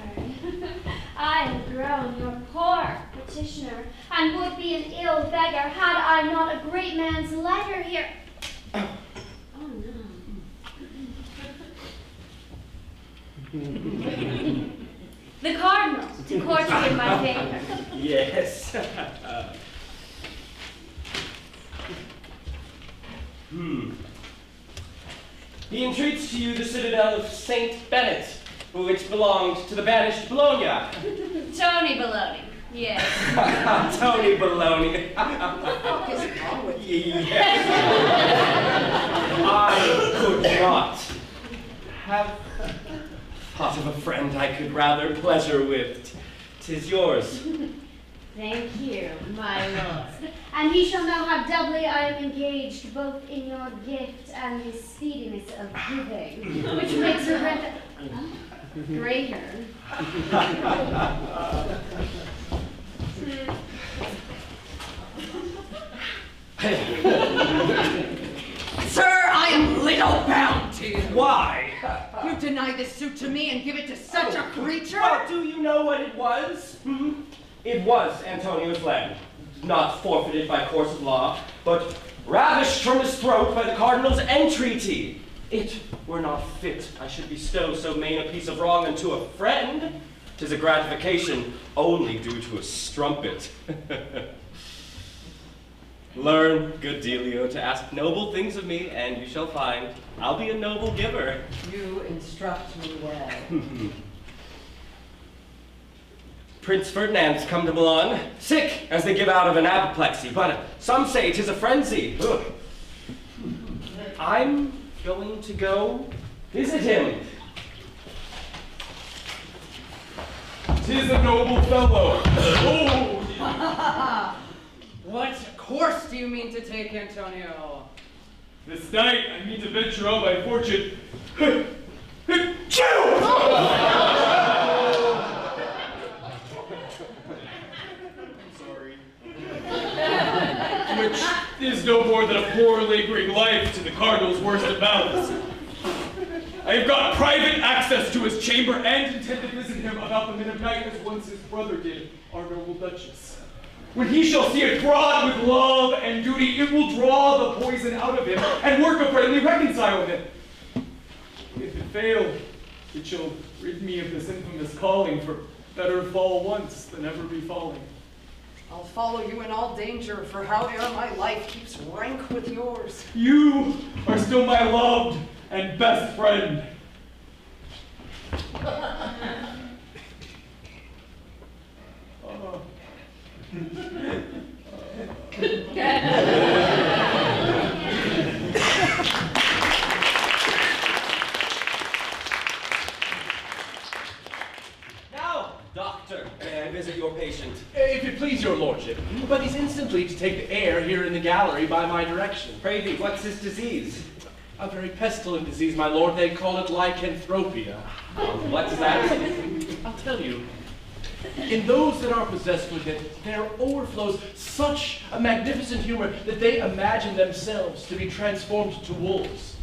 S10: I am grown your poor petitioner, and would be an ill beggar had I not a great man's letter here. Oh no. The Cardinal, to court you in my favor.
S7: Yes. He entreats to you the citadel of St. Bennet, which belonged to the banished Bologna.
S4: Tony Baloney. Yes.
S7: Tony Baloney.
S9: What is wrong with you?
S7: Yes. I could not have thought of a friend I could rather pleasure with. 'Tis yours.
S10: Thank you, my lord. And he shall know how doubly I am engaged, both in your gift and the speediness of giving, which makes her rent greater.
S9: Sir, I am little bound to you.
S7: Why?
S9: You deny this suit to me and give it to such a creature?
S7: Well, do you know what it was? It was Antonio's land, not forfeited by course of law, but ravished from his throat by the Cardinal's entreaty. It were not fit I should bestow so main a piece of wrong unto a friend. 'Tis a gratification only due to a strumpet. Learn, good Delio, to ask noble things of me, and you shall find I'll be a noble giver.
S9: You instruct me well.
S7: Prince Ferdinand's come to Milan, sick, as they give out of an apoplexy, but some say 'tis a frenzy. Ugh. I'm going to go visit him.
S1: 'Tis a noble fellow. Oh!
S9: What course do you mean to take, Antonio?
S1: This night I mean to venture on my fortune. Which is no more than a poor lingering life to the cardinal's worst of malice. I have got private access to his chamber and intend to visit him about the midnight as once his brother did, our noble Duchess. When he shall see it fraught with love and duty, it will draw the poison out of him and work a friendly reconcilement. If it fail, it shall rid me of this infamous calling, for better fall once than ever be falling.
S9: I'll follow you in all danger, for however my life keeps rank with yours.
S1: You are still my loved and best friend.
S7: Now, doctor, may I visit your patient?
S11: If it please your lordship, but he's instantly to take the air here in the gallery by my direction.
S7: Pray thee, what's his disease?
S11: A very pestilent disease, my lord. They call it lycanthropia.
S7: What's that?
S11: I'll tell you. In those that are possessed with it, there overflows such a magnificent humor that they imagine themselves to be transformed to wolves,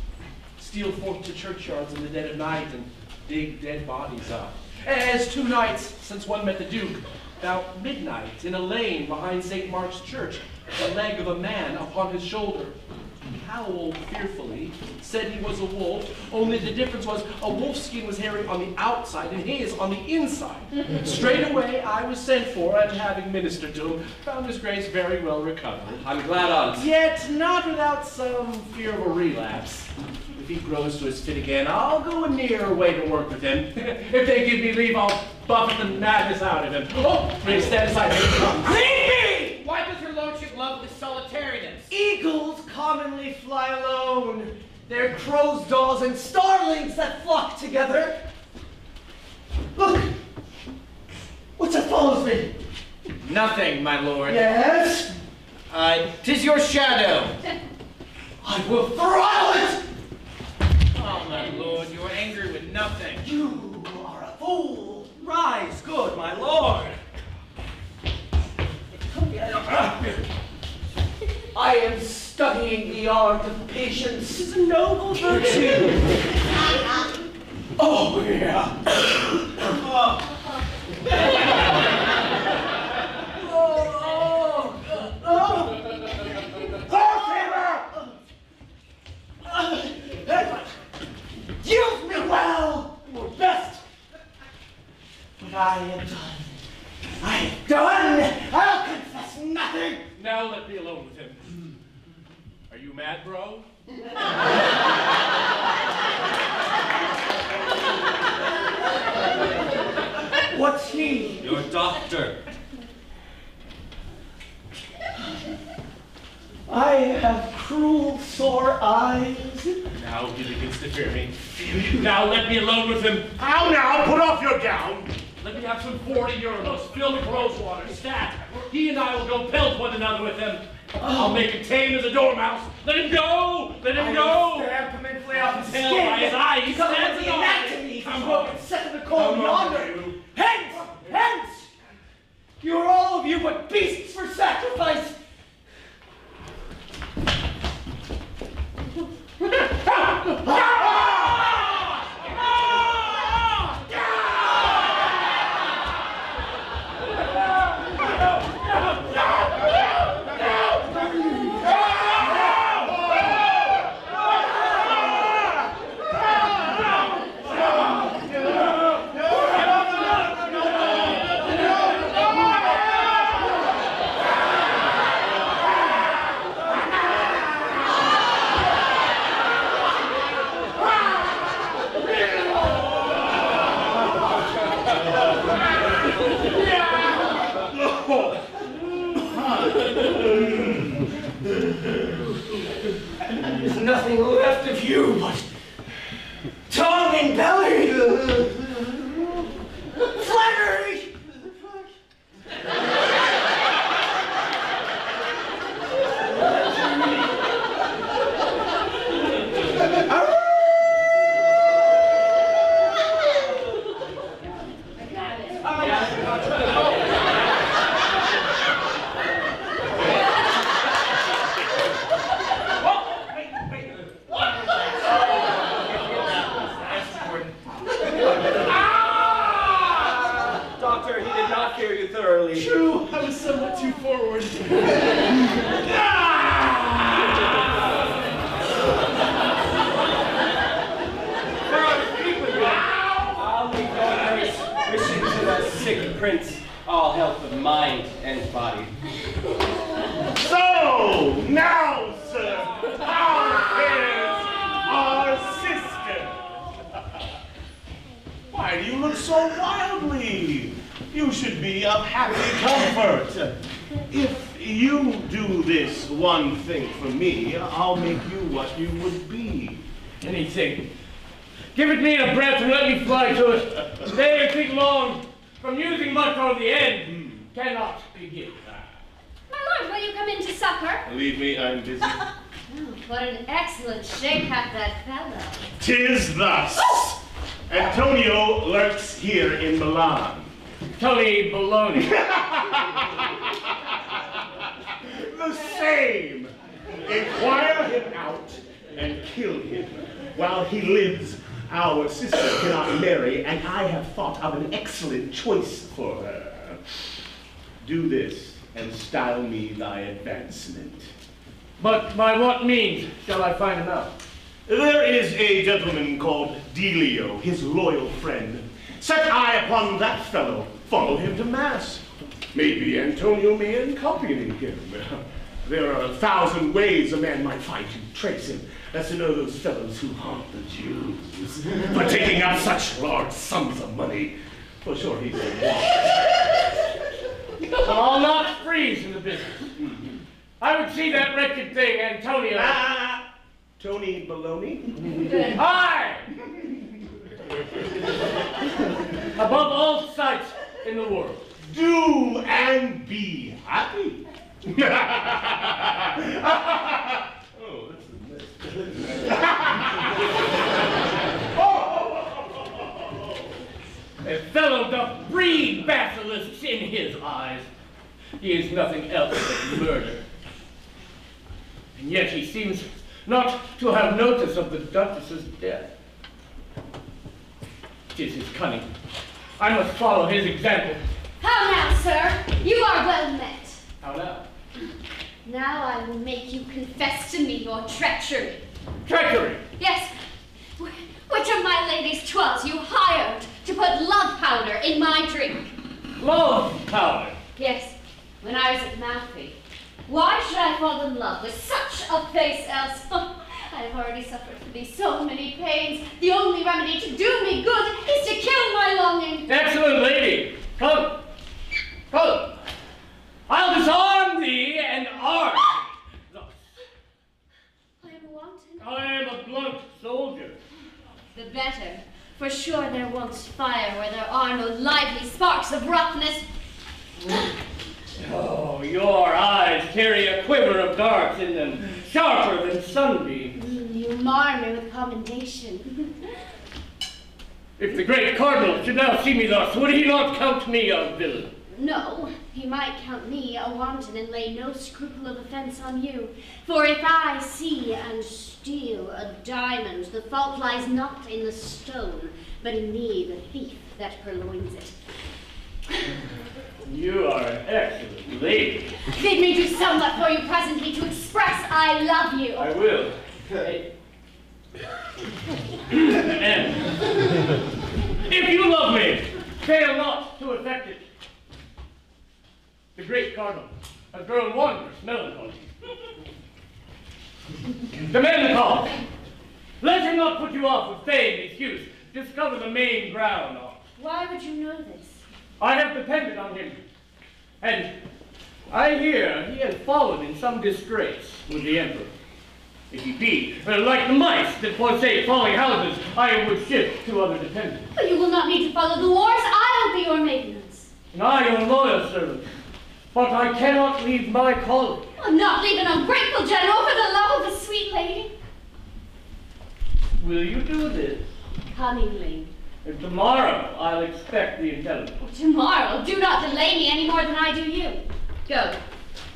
S11: steal forth to churchyards in the dead of night and dig dead bodies up. As 2 nights since one met the Duke, about midnight in a lane behind St. Mark's Church, the leg of a man upon his shoulder. He howled fearfully, said he was a wolf, only the difference was a wolf's skin was hairy on the outside and his on the inside. Straight away I was sent for, and having ministered to him, found his grace very well recovered.
S7: I'm glad on't.
S11: Yet not without some fear of a relapse. If he grows to his fit again, I'll go a nearer way to work with him. If they give me leave, I'll buffet the madness out of him. Oh, please stand aside. Here he comes.
S6: Leave me! Why does your lordship love this solitariness?
S5: Eagles commonly fly alone. They're crows, daws, and starlings that flock together. Look! What's that follows me?
S6: Nothing, my lord.
S5: Yes?
S6: 'Tis your shadow.
S5: I will throttle it!
S6: Oh, my lord, you are angry with nothing.
S5: You are a fool.
S7: Rise, good my lord.
S5: I am studying the art of patience.
S7: This is a noble virtue.
S1: Oh, yeah.
S5: Use me well, your best. But I am done. I am done. I'll confess nothing.
S11: Now let me alone with him. Are you mad, bro?
S5: What's he?
S7: Your doctor.
S5: I have cruel, sore eyes.
S11: Now he begins to fear me. Now let me alone with him. How now? Put off your gown. Let me have some 40 euros filled with rose water. Stat. He and I will go pelt one another with them. I'll make him tame as a dormouse. Let him go! Let him go!
S5: Stamp him and flay off his
S11: Tell
S5: skin.
S11: by his eyes.
S5: He comes
S11: Stand
S5: with the
S11: on.
S5: anatomy.
S11: Come
S5: He's
S11: on.
S5: broken, set in the cold
S11: Come on,
S5: yonder.
S11: you.
S5: Hence! Hence! You are all of you but beasts for sacrifice. nothing left of you but tongue and belly. Flattery.
S13: Doctor, he did not hear you thoroughly.
S3: True, I was somewhat too forward.
S13: I'll leave no grace, wishing to the sick prince all health of mind and body.
S3: So, now, sir, how fares our sister? Why do you look so wildly? You should be of happy comfort. If you do this one thing for me, I'll make you what you would be.
S2: Anything. Give it me in a breath and let me fly to it. Stay think long. From using much on the end cannot begin.
S10: My lord, will you come in to supper?
S3: Believe me, I'm busy.
S10: Oh, what an excellent shape hath that fellow.
S3: 'Tis thus. Antonio lurks here in Milan.
S2: Tony Baloney.
S3: The same. Inquire him out and kill him. While he lives, our sister cannot marry, and I have thought of an excellent choice for her. Do this, and style me thy advancement.
S2: But by what means shall I find him out?
S3: There is a gentleman called Delio, his loyal friend. Set eye upon that fellow, follow him to mass. Maybe Antonio may accompany him. There are 1,000 ways a man might find to trace him. As to know those fellows who haunt the Jews for taking up such large sums of money. For sure he's a walk.
S2: I'll not freeze in the business. I would see that wretched thing, Antonio.
S3: Tony Baloney?
S2: Aye! Above all sights in the world.
S3: Do and be happy. Oh, that's a mess.
S2: A fellow doth breed basilisks in his eyes. He is nothing else but murder. And yet he seems not to have notice of the Duchess's death. 'Tis his cunning. I must follow his example.
S10: How now, sir? You are well met.
S2: How now?
S10: Now I will make you confess to me your treachery.
S2: Treachery?
S10: Yes. Which of my ladies 'twas you hired to put love powder in my drink?
S2: Love powder?
S10: Yes, when I was at Malfi. Why should I fall in love with such a face else? I have already suffered for thee so many pains. The only remedy to do me good is to kill my longing.
S2: Excellent lady. Come. Come. I'll disarm thee and arm thee. Thus.
S10: I am wanton.
S2: I am a blunt soldier.
S10: The better. For sure there wants fire where there are no lively sparks of roughness.
S2: Oh, your eyes carry a quiver of darts in them, sharper than sunbeams.
S10: You mar me with commendation.
S2: If the great cardinal should now see me thus, would he not count me a villain?
S10: No, he might count me a wanton and lay no scruple of offense on you. For if I see and steal a diamond, the fault lies not in the stone, but in me, the thief that purloins it.
S2: You are an excellent lady.
S10: Bid me do somewhat for you presently to express I love you.
S2: I will. And if you love me, fail not to effect it. The great cardinal has grown wondrous melancholy. The melancholy. Let him not put you off with vain excuse. Discover the main ground of.
S10: Why would you know this?
S2: I have depended on him, and I hear he has fallen in some disgrace with the emperor. If he be like the mice that forsake falling houses, I would shift to other dependents.
S10: But you will not need to follow the wars. I will be your maintenance.
S2: And I your loyal servant. But I cannot leave my calling.
S10: I'm not leaving an ungrateful general for the love of a sweet lady.
S2: Will you do this?
S10: Cunningly.
S2: And tomorrow I'll expect the intelligence.
S10: Tomorrow, do not delay me any more than I do you. Go,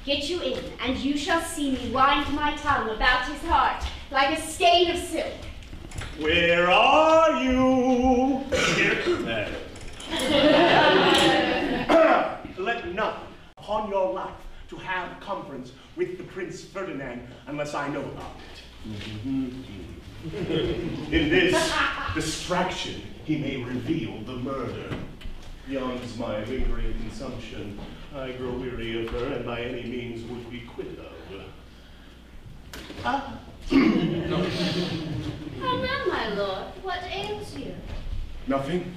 S10: get you in, and you shall see me wind my tongue about his heart like a skein of silk.
S3: Where are you? Here. Let none upon your life to have conference with the Prince Ferdinand unless I know about it. In this distraction, he may reveal the murder. Beyond my lingering consumption, I grow weary of her and by any means would be quit of.
S10: How now, my lord? What ails you?
S3: Nothing?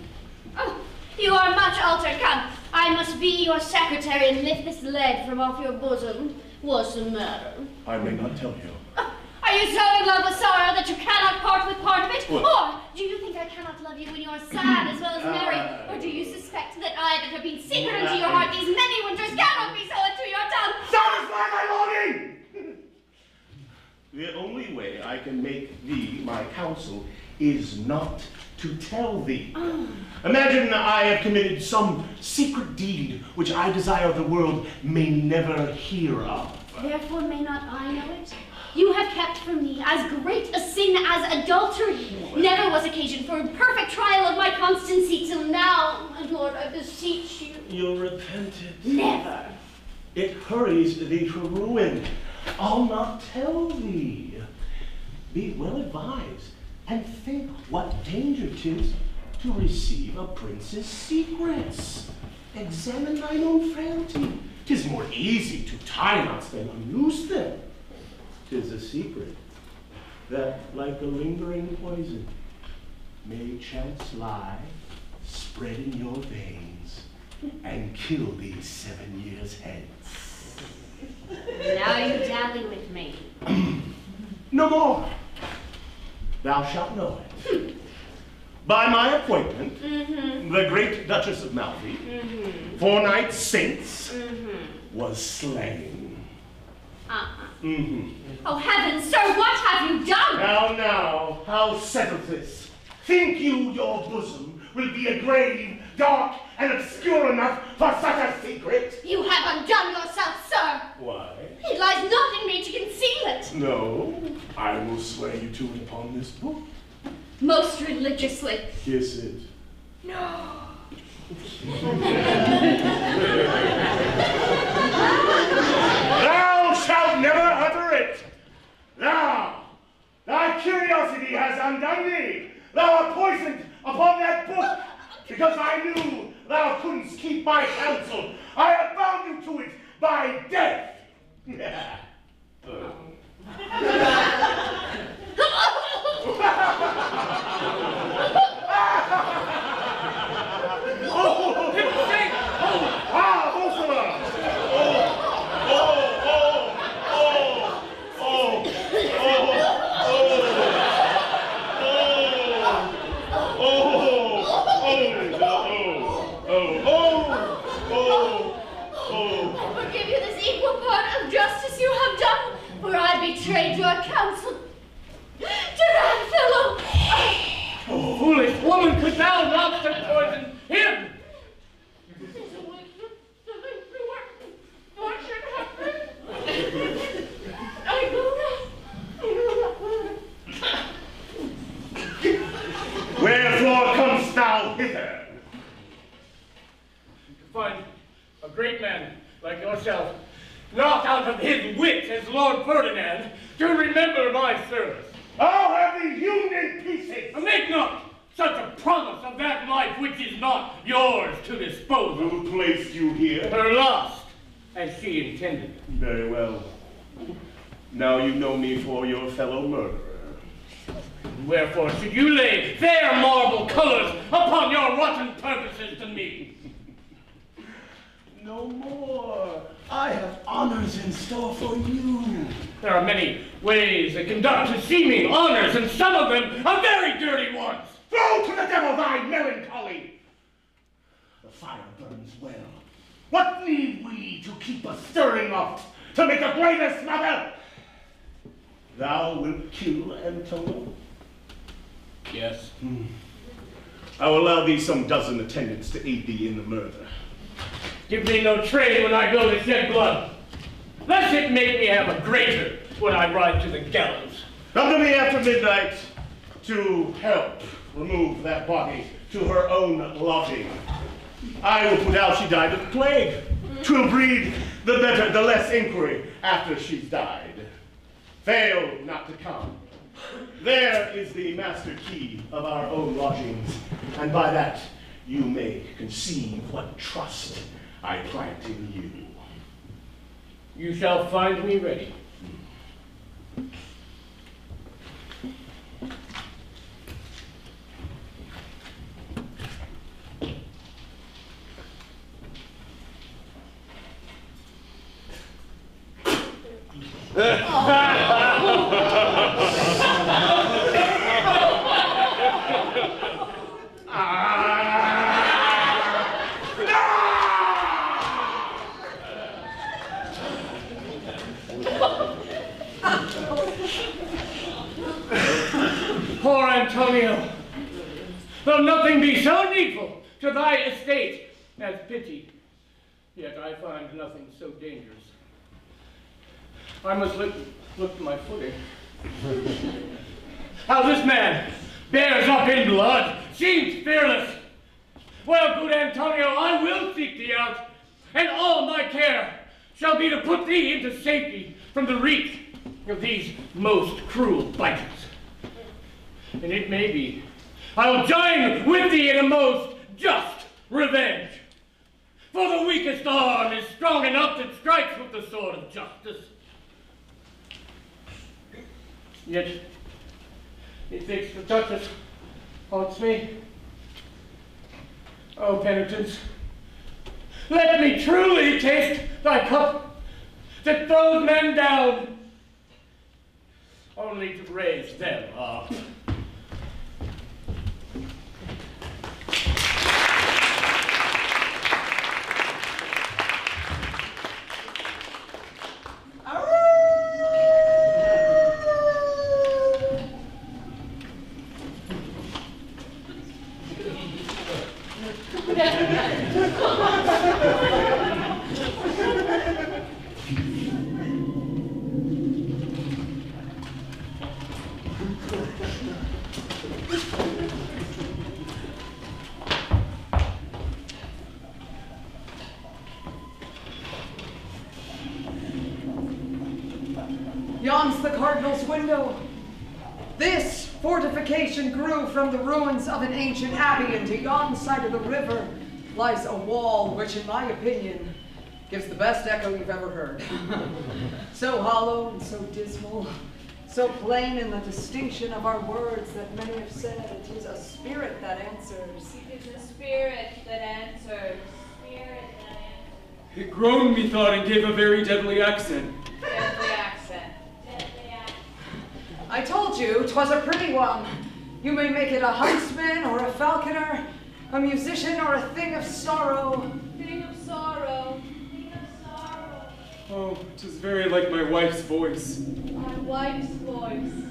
S10: Oh, you are much altered. Come, I must be your secretary and lift this lead from off your bosom. What's the matter?
S3: I may not tell you.
S10: Are you so in love with sorrow that you cannot part with part of it?
S3: What?
S10: Or do you think I cannot love you when you are sad as well as merry? Or do you suspect that I that have been secret unto your heart these many winters cannot be so unto your tongue?
S3: Satisfy my longing! The only way I can make thee my counsel is not to tell thee. Imagine I have committed some secret deed which I desire the world may never hear of.
S10: Therefore may not I know it? You have kept from me as great a sin as adultery. Never was occasion for a perfect trial of my constancy till now. My lord, I beseech you.
S3: You'll repent it.
S10: Never.
S3: It hurries thee to ruin. I'll not tell thee. Be well advised, and think what danger 'tis to receive a prince's secrets. Examine thine own frailty. 'Tis more easy to tie knots than unloose them. 'Tis a secret that, like a lingering poison, may chance lie spread in your veins and kill thee 7 years hence.
S10: Now you dally with me.
S3: No more. Thou shalt know it. By my appointment, the great Duchess of Malfi, 4 nights since, was slain.
S10: Oh heavens, sir, what have you done?
S3: Now, how settled this? Think you your bosom will be a grave, dark, and obscure enough for such a secret?
S10: You have undone yourself, sir.
S3: Why?
S10: It lies not in me to conceal it.
S3: No, I will swear you to it upon this book.
S10: Most religiously.
S3: Kiss it.
S10: No.
S3: Thou shalt never utter it. Thou, thy curiosity has undone thee. Thou art poisoned upon that book because I knew thou couldn't keep my counsel. I have bound you to it by death.
S10: I forgive you this equal part of justice you have done, for I betrayed your counsel. Durand, fellow!
S2: Oh, foolish woman, could thou not have poisoned him?
S10: What should happen? I know not.
S3: Wherefore comest thou hither?
S2: To find a great man like yourself, knocked out of his wits as Lord Ferdinand, to remember my service.
S3: I'll have thee hewn in pieces!
S2: Make not such a promise of that life which is not yours to dispose of.
S3: Who placed you here?
S2: Her lost, as she intended.
S3: Very well. Now you know me for your fellow murderer.
S2: Wherefore should you lay fair marble colors upon your rotten purposes to me?
S3: no more. I have honors in store for you.
S2: There are many ways that conduct to seeming honors, and some of them are very dirty ones.
S3: Throw to the devil thy melancholy. The fire burns well. What need we to keep a stirring up, to make a greater smother? Thou wilt kill Antonio?
S2: Yes.
S3: I will allow thee some dozen attendants to aid thee in the murder.
S2: Give me no trade when I go to shed blood. Lest it make me have a greater when I ride to the gallows.
S3: Come to me after midnight to help remove that body to her own lodging. I will put out she died of the plague. 'Twill breed the better, the less inquiry after she's died. Fail not to come. There is the master key of our own lodgings, and by that you may conceive what trust I plant in you.
S2: You shall find me ready. Poor Antonio, though nothing be so needful to thy estate as pity, yet I find nothing so dangerous. I must look to my footing. How this man bears up in blood, seems fearless. Well, good Antonio, I will seek thee out, and all my care shall be to put thee into safety from the reach of these most cruel biters. And it may be I'll join with thee in a most just revenge. For the weakest arm is strong enough that strikes with the sword of justice. Yet, methinks the Duchess haunts me. Oh, penitence, let me truly taste thy cup that throws men down, only to raise them up.
S9: Yon's the cardinal's window. This fortification grew from the ruins of an ancient abbey, and to yon side of the river lies a wall which, in my opinion, gives the best echo you've ever heard. So hollow and so dismal, so plain in the distinction of our words that many have said it is a spirit that answers.
S4: It is a spirit that answers. Spirit that answers.
S1: It groaned, methought, and gave a very deadly accent.
S4: Deadly accent.
S9: I told you 'twas a pretty one. You may make it a huntsman or a falconer, a musician or a thing of sorrow.
S4: Thing of sorrow. Thing of sorrow.
S1: Oh, 'tis very like my wife's voice.
S4: My wife's voice.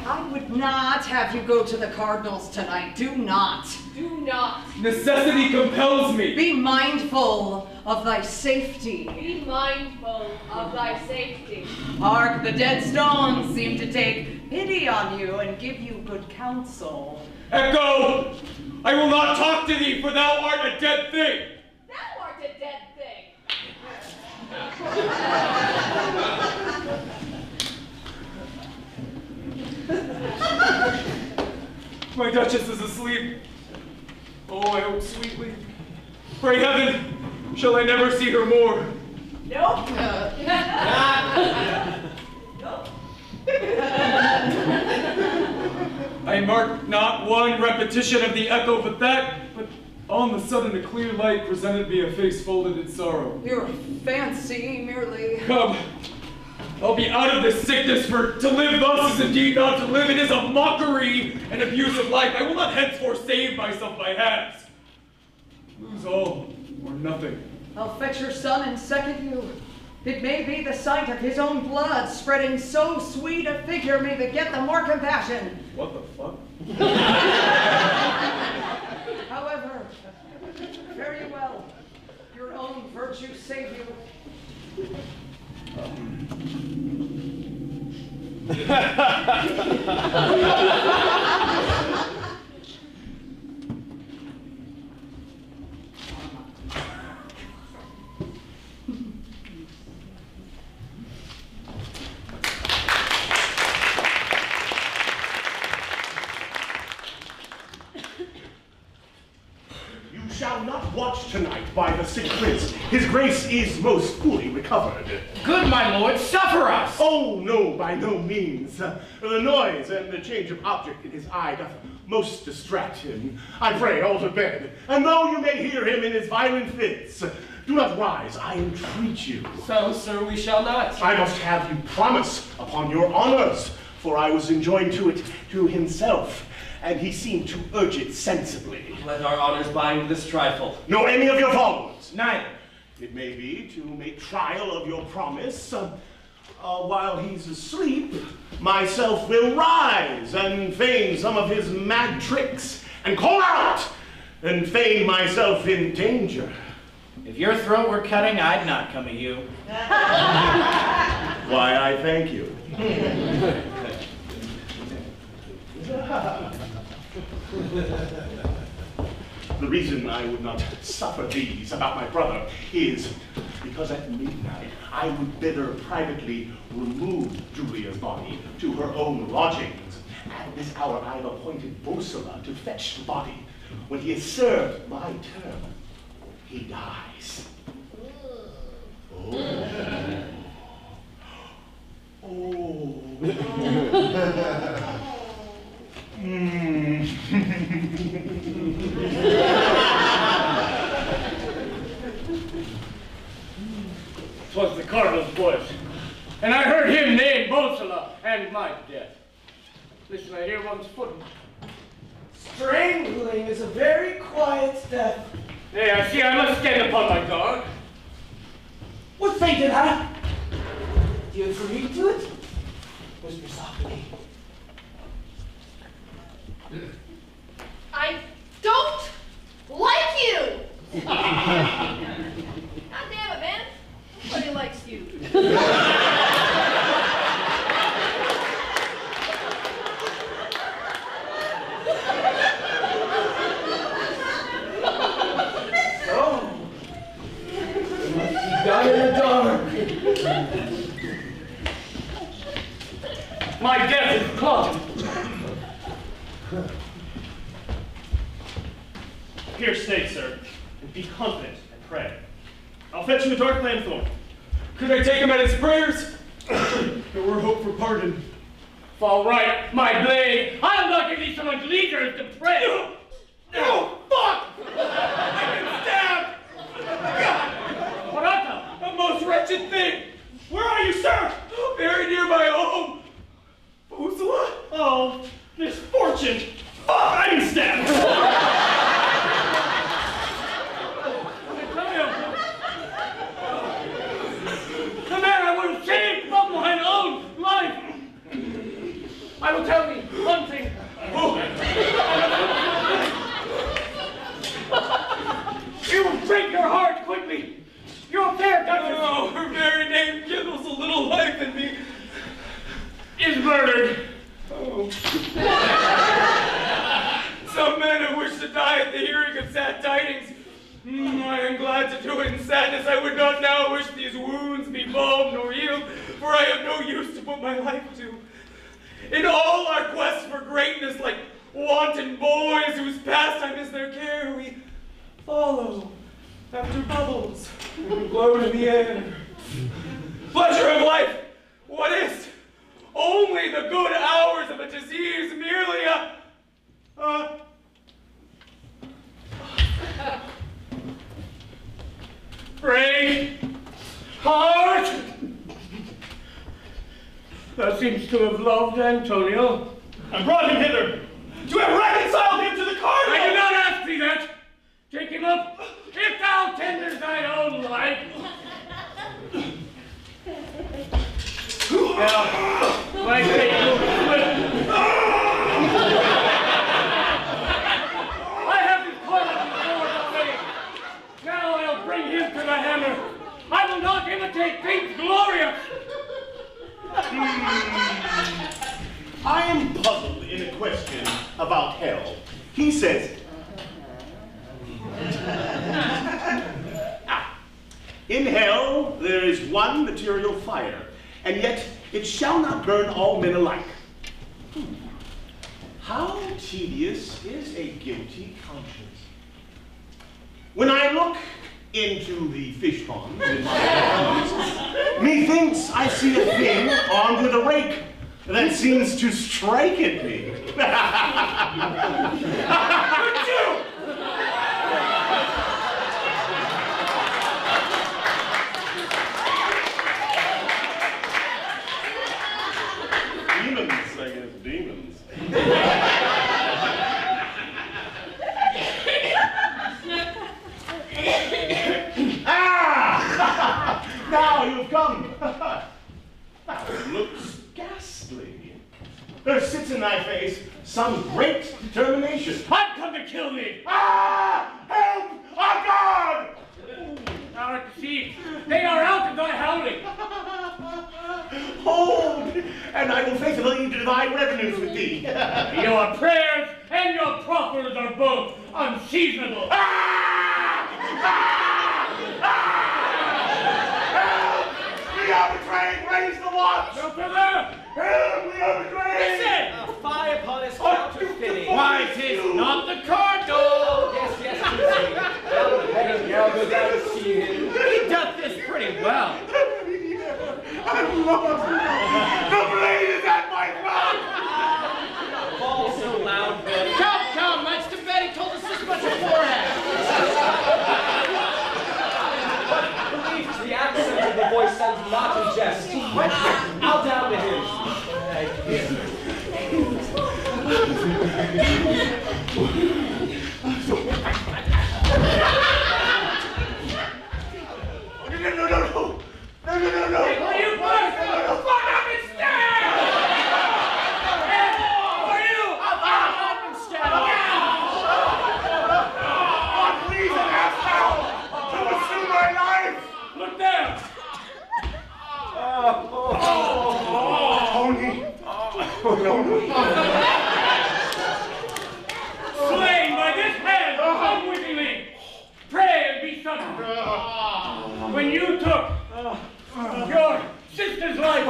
S9: I would not have you go to the cardinal's tonight. Do not.
S4: Do not.
S1: Necessity compels me.
S9: Be mindful of thy safety.
S4: Be mindful of thy safety.
S9: Hark, the dead stones seem to take pity on you and give you good counsel.
S1: Echo! I will not talk to thee, for thou art a dead thing.
S4: Thou art a dead thing.
S1: My Duchess is asleep. Oh, I hope sweetly. Pray heaven, shall I never see her more?
S4: Nope.
S1: Nope. I mark not one repetition of the echo, but All of a sudden, a clear light presented me a face folded in sorrow.
S9: Your fancy merely.
S1: Come, I'll be out of this sickness, for to live thus is indeed not to live. It is a mockery and abuse of life. I will not henceforth save myself by halves. Lose all or nothing.
S9: I'll fetch your son and second you. It may be the sight of his own blood spreading so sweet a figure may beget the more compassion.
S1: What the fuck?
S9: However, fare you well. Your own virtue save you.
S3: Shall not watch tonight by the sick prince. His grace is most fully recovered.
S2: Good, my lord, suffer us!
S3: Oh, no, by no means. The noise and the change of object in his eye doth most distract him. I pray, all to bed, and though you may hear him in his violent fits, do not rise, I entreat you.
S13: So, sir, we shall not.
S3: I must have you promise upon your honors, for I was enjoined to it to himself, and he seemed to urge it sensibly.
S13: Let our honors bind this trifle.
S3: Nor any of your followers.
S5: Neither.
S3: It may be to make trial of your promise. While he's asleep, myself will rise and feign some of his mad tricks, and call out, and feign myself in danger.
S6: If your throat were cutting, I'd not come at you.
S3: Why, I thank you. The reason I would not suffer these about my brother is because at midnight I would bidder privately remove Julia's body to her own lodgings. At this hour I have appointed Bosela to fetch the body. When he has served my term, he dies. Oh. Oh.
S2: Twas the cardinal's voice, and I heard him name Bosela and my death. Listen, I hear one's foot.
S5: Strangling is a very quiet death.
S2: Hey, I see I must stand upon my guard.
S5: What fate did I? Do you agree to it? Whisper softly.
S4: I don't like you! God damn it, man. Nobody likes you.
S5: So, it must be done in the dark.
S2: My death is come.
S14: Here, stay, sir, and be confident and pray. I'll fetch you a dark lanthorn.
S1: Could I take him at his prayers? There were hope for pardon.
S2: Fall right, my blade. I'll not give thee so much leisure as to pray.
S1: No, fuck! I've been stabbed! God!
S2: What art thou?
S1: A most wretched thing! Where are you, sir? Very near my home. Bosela?
S14: Oh, misfortune! Fuck, I've been stabbed!
S2: The man I would have saved from mine own life. I will tell thee one thing. You will break your heart quickly. Your fair Duchess.
S1: Oh, her very name kindles a little life in me.
S2: Is murdered.
S1: Oh. Some men have wished to die at the hearing of sad tidings. I am glad to do it in sadness. I would not now wish these wounds be balmed nor healed, for I have no use to put my life to. In all our quest for greatness, like wanton boys whose pastime is their care, we follow after bubbles and blow in the air. Pleasure of life, what is? Only the good hours of a disease, merely a
S2: Great heart! Thou seems to have loved Antonio.
S14: I brought him hither to have reconciled him to the cardinal!
S2: I do not ask thee that. Take him up, if thou tenders thine own life. Now, my great I have his toilet before already. Now I'll bring him to the hammer. I will not imitate things glorious.
S3: I am puzzled in a question about hell. He says, in hell there is one material fire, and yet it shall not burn all men alike. How tedious is a guilty conscience. When I look into the fish ponds in my house, methinks I see a thing armed with a rake that seems to strike at me. Demons, I guess, demons. Now you've come. Now it looks ghastly. There sits in thy face some great determination.
S2: I've come to kill thee.
S3: Help! Our God!
S2: Thou art deceived. They are out of thy howling.
S3: Hold, and I will faithfully divide revenues with thee.
S2: Your prayers and your proffers are both unseasonable.
S3: We are betrayed! Raise the watch!
S2: No further!
S3: Help! We are betrayed!
S7: Listen! A fie upon his counterfeiting.
S2: Why, 'tis not the cardinal!
S7: Yes, yes, 'tis he. I'll go down to see him. He doth this pretty well.
S3: I'm lost! The blade is at my throat!
S7: Fall so loud, Ben.
S6: Come, that's too bad he told us this much beforehand.
S7: Believe the accent of the voice sounds not in jest. I'll down to his.
S3: No.
S2: Will you first? Fuck up and stand! For you!
S6: Up and stand!
S3: Please and ask help to assume my life!
S2: Look there!
S3: Tony! No.
S2: Slain by this hand, unwittingly! Pray and be sudden. When you took your sister's life,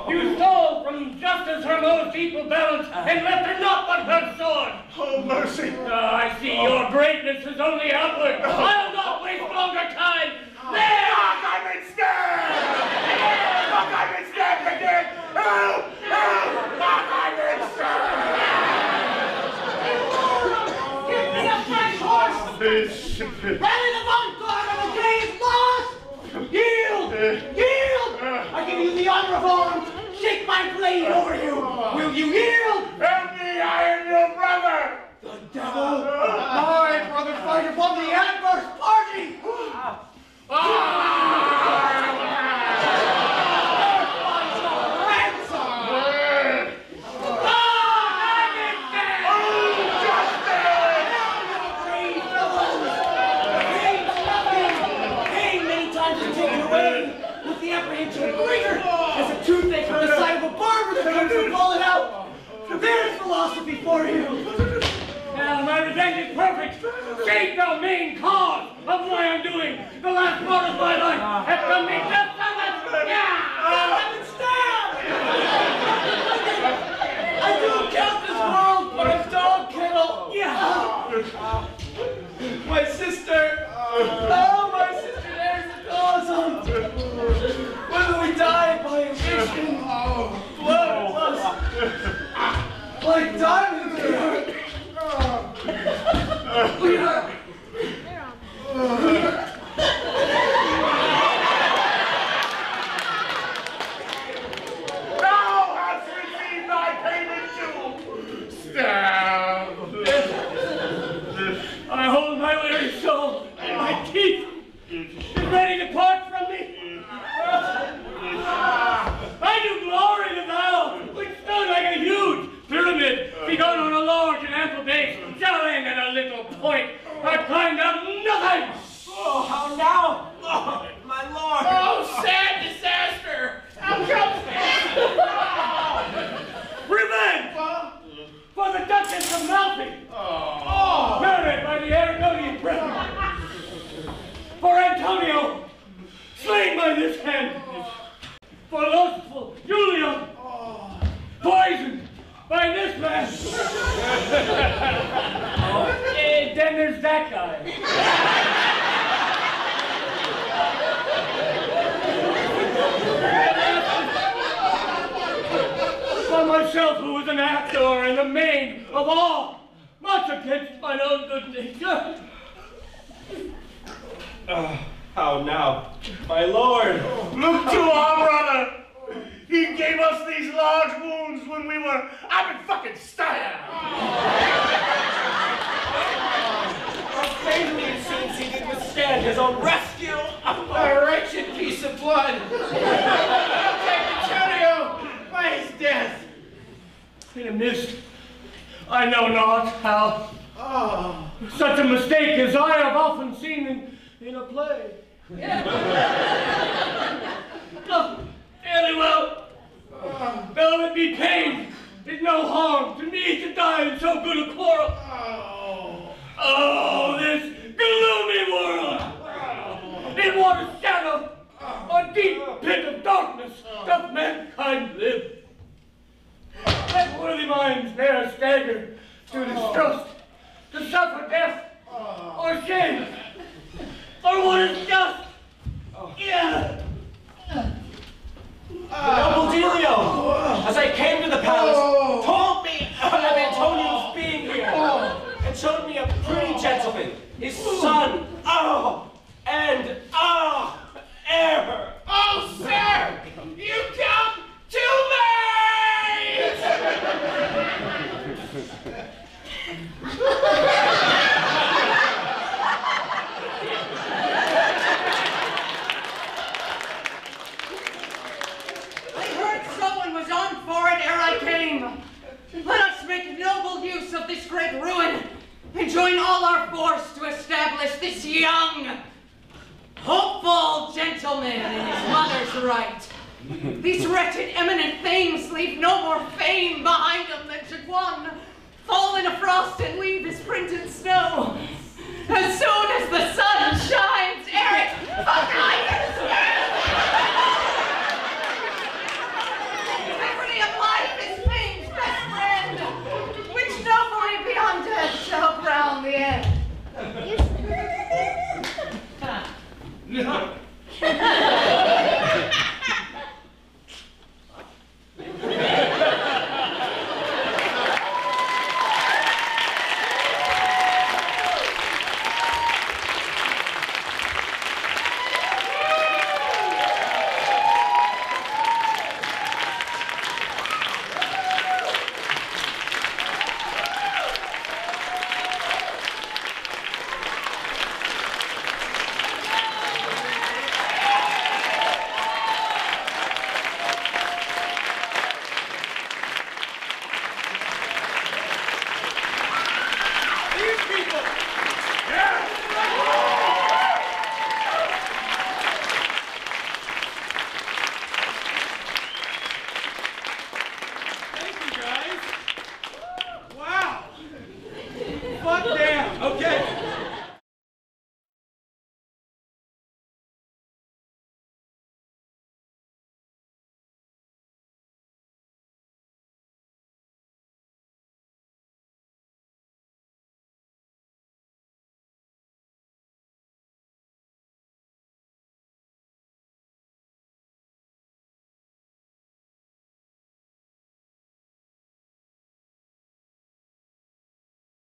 S2: you stole from justice her most equal balance and left her not but her sword.
S3: Oh, mercy!
S2: I see your greatness is only outward. I'll not waste longer time. There!
S3: Fuck, I've been stabbed! Fuck, I've been stabbed again! Help! Fuck, I've been stabbed!
S5: Give me a fresh horse!
S3: Bishop!
S5: Rally the vanguard of the grave lost! Yield! I give you the unreformed! Shake my blade over you! Will you yield?
S3: Help me, I am your brother!
S5: The devil! My brother fight upon the adverse party! As a toothache on the side of a barber that comes from falling out. There's philosophy for you.
S2: Now my revenge is perfect. Save the main cause of my undoing. The last part of my life has come me just
S5: I've been stabbed. I do count this world for a dog kennel. My sister. Oh, my sister, there's the cause of. Whether we die by eviction, blood plus, like diamonds we are.
S2: a kind of nothing!
S13: Oh, how now, Lord, my lord!
S2: Oh, sad disaster! How comes this? Revenge! For the Duchess of Malfi! Murdered by the Aragonian prince! For Antonio! Slain by this hand! For lustful Julia! Poisoned by this man! Then there's that guy. For myself, who was an actor and the main of all, much against my own good nature.
S13: How now, my lord?
S3: Look to our brother! He gave us these large wounds when we were up in fucking style!
S13: How bravely it seems he did withstand his own rescue!
S6: A wretched piece of blood! I'll take Antonio by his death!
S2: In a mist, I know not how. Such a mistake as I have often seen in a play. Fairly well. Though it be pain, it's no harm to me to die in so good a quarrel. Oh, this gloomy world! In what a shadow, a deep pit of darkness doth mankind live. Let worthy minds ne'er stagger to distrust, to suffer death, or shame, or what is just. Yeah.
S13: Noble Delio, as I came to the palace, told me of Antonio's being here, and showed me a pretty gentleman, his son, and heir.
S6: Oh, sir! You come too late!
S9: I heard someone was on for it ere I came. Let us make noble use of this great ruin and join all our force to establish this young, hopeful gentleman in his mother's right. These wretched eminent thanes leave no more fame behind them than should one fall in a frost and leave his print in snow.